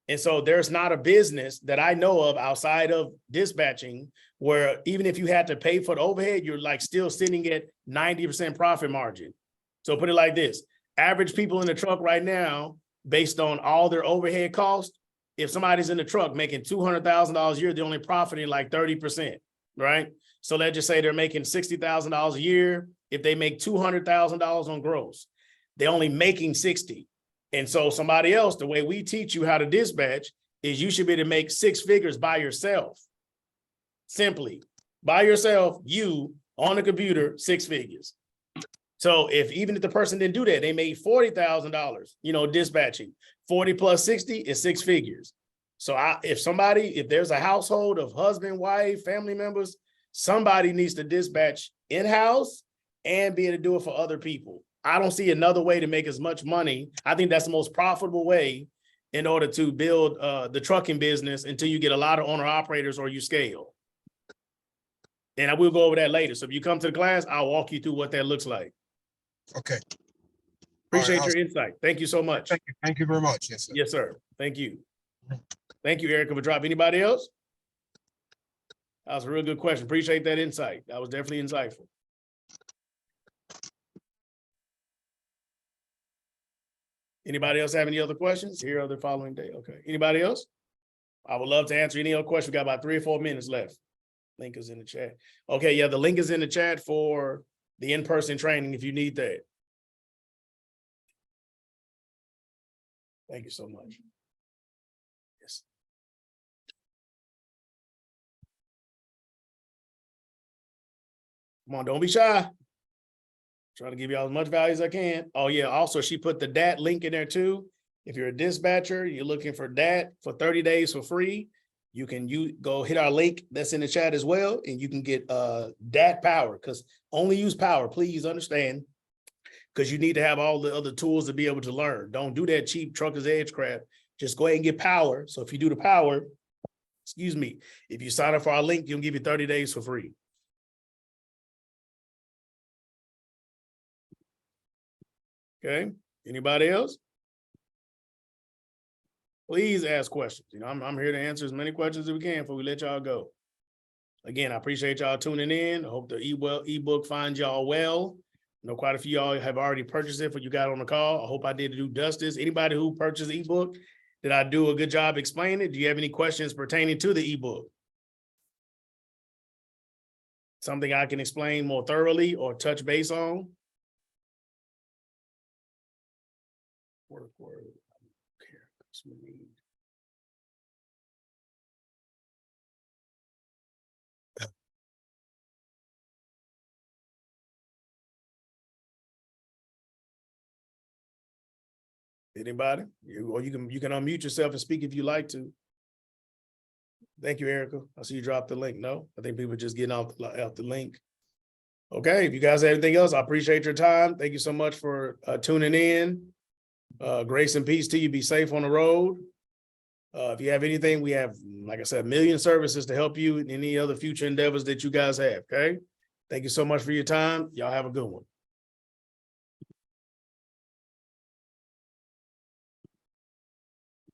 And so there's not a business that I know of outside of dispatching where even if you had to pay for the overhead, you're like still sitting at 90% profit margin. So put it like this: average people in the truck right now, based on all their overhead costs, if somebody's in the truck making $200,000 a year, they're only profiting like 30%. right? So let's just say they're making $60,000 a year. If they make $200,000 on gross, they're only making 60. And so somebody else, the way we teach you how to dispatch is you should be able to make 6 figures by yourself. Simply by yourself, you on the computer, 6 figures. So even if the person didn't do that, they made $40,000, dispatching. 40 plus 60 is 6 figures. So if there's a household of husband, wife, family members, somebody needs to dispatch in-house and be able to do it for other people. I don't see another way to make as much money. I think that's the most profitable way in order to build the trucking business until you get a lot of owner operators or you scale. And I will go over that later. So if you come to the class, I'll walk you through what that looks like. Okay. Appreciate All right, your insight. Thank you so much. Thank you very much. Yes, sir. Yes, sir. Thank you. Thank you, Erica, for dropping. Anybody else? That was a real good question. Appreciate that insight. That was definitely insightful. Anybody else have any other questions? Here are the following day. Okay. Anybody else? I would love to answer any other questions. We got about 3 or 4 minutes left. Link is in the chat. Okay, yeah, the link is in the chat for the in-person training if you need that. Thank you so much. Yes. Come on, don't be shy. Trying to give y'all as much value as I can. Oh yeah, also she put the DAT link in there too. If you're a dispatcher, you're looking for DAT for 30 days for free, you can go hit our link that's in the chat as well, and you can get DAT power, because only use power, please understand, because you need to have all the other tools to be able to learn. Don't do that cheap trucker's edge crap. Just go ahead and get power. So if you do the power, if you sign up for our link, you'll give you 30 days for free. Okay, anybody else? Please ask questions. I'm here to answer as many questions as we can before we let y'all go. Again, I appreciate y'all tuning in. I hope the ebook finds y'all well. I know quite a few of y'all have already purchased it for you got on the call. I hope I did do justice. Anybody who purchased the ebook, did I do a good job explaining it? Do you have any questions pertaining to the ebook? Something I can explain more thoroughly or touch base on? Word. Anybody? Or you can unmute yourself and speak if you like to. Thank you, Erica. I see you dropped the link. No, I think people are just getting out the link. Okay, if you guys have anything else, I appreciate your time. Thank you so much for tuning in. Grace and peace to you. Be safe on the road. If you have anything, we have, like I said, a million services to help you in any other future endeavors that you guys have. Okay. Thank you so much for your time. Y'all have a good one.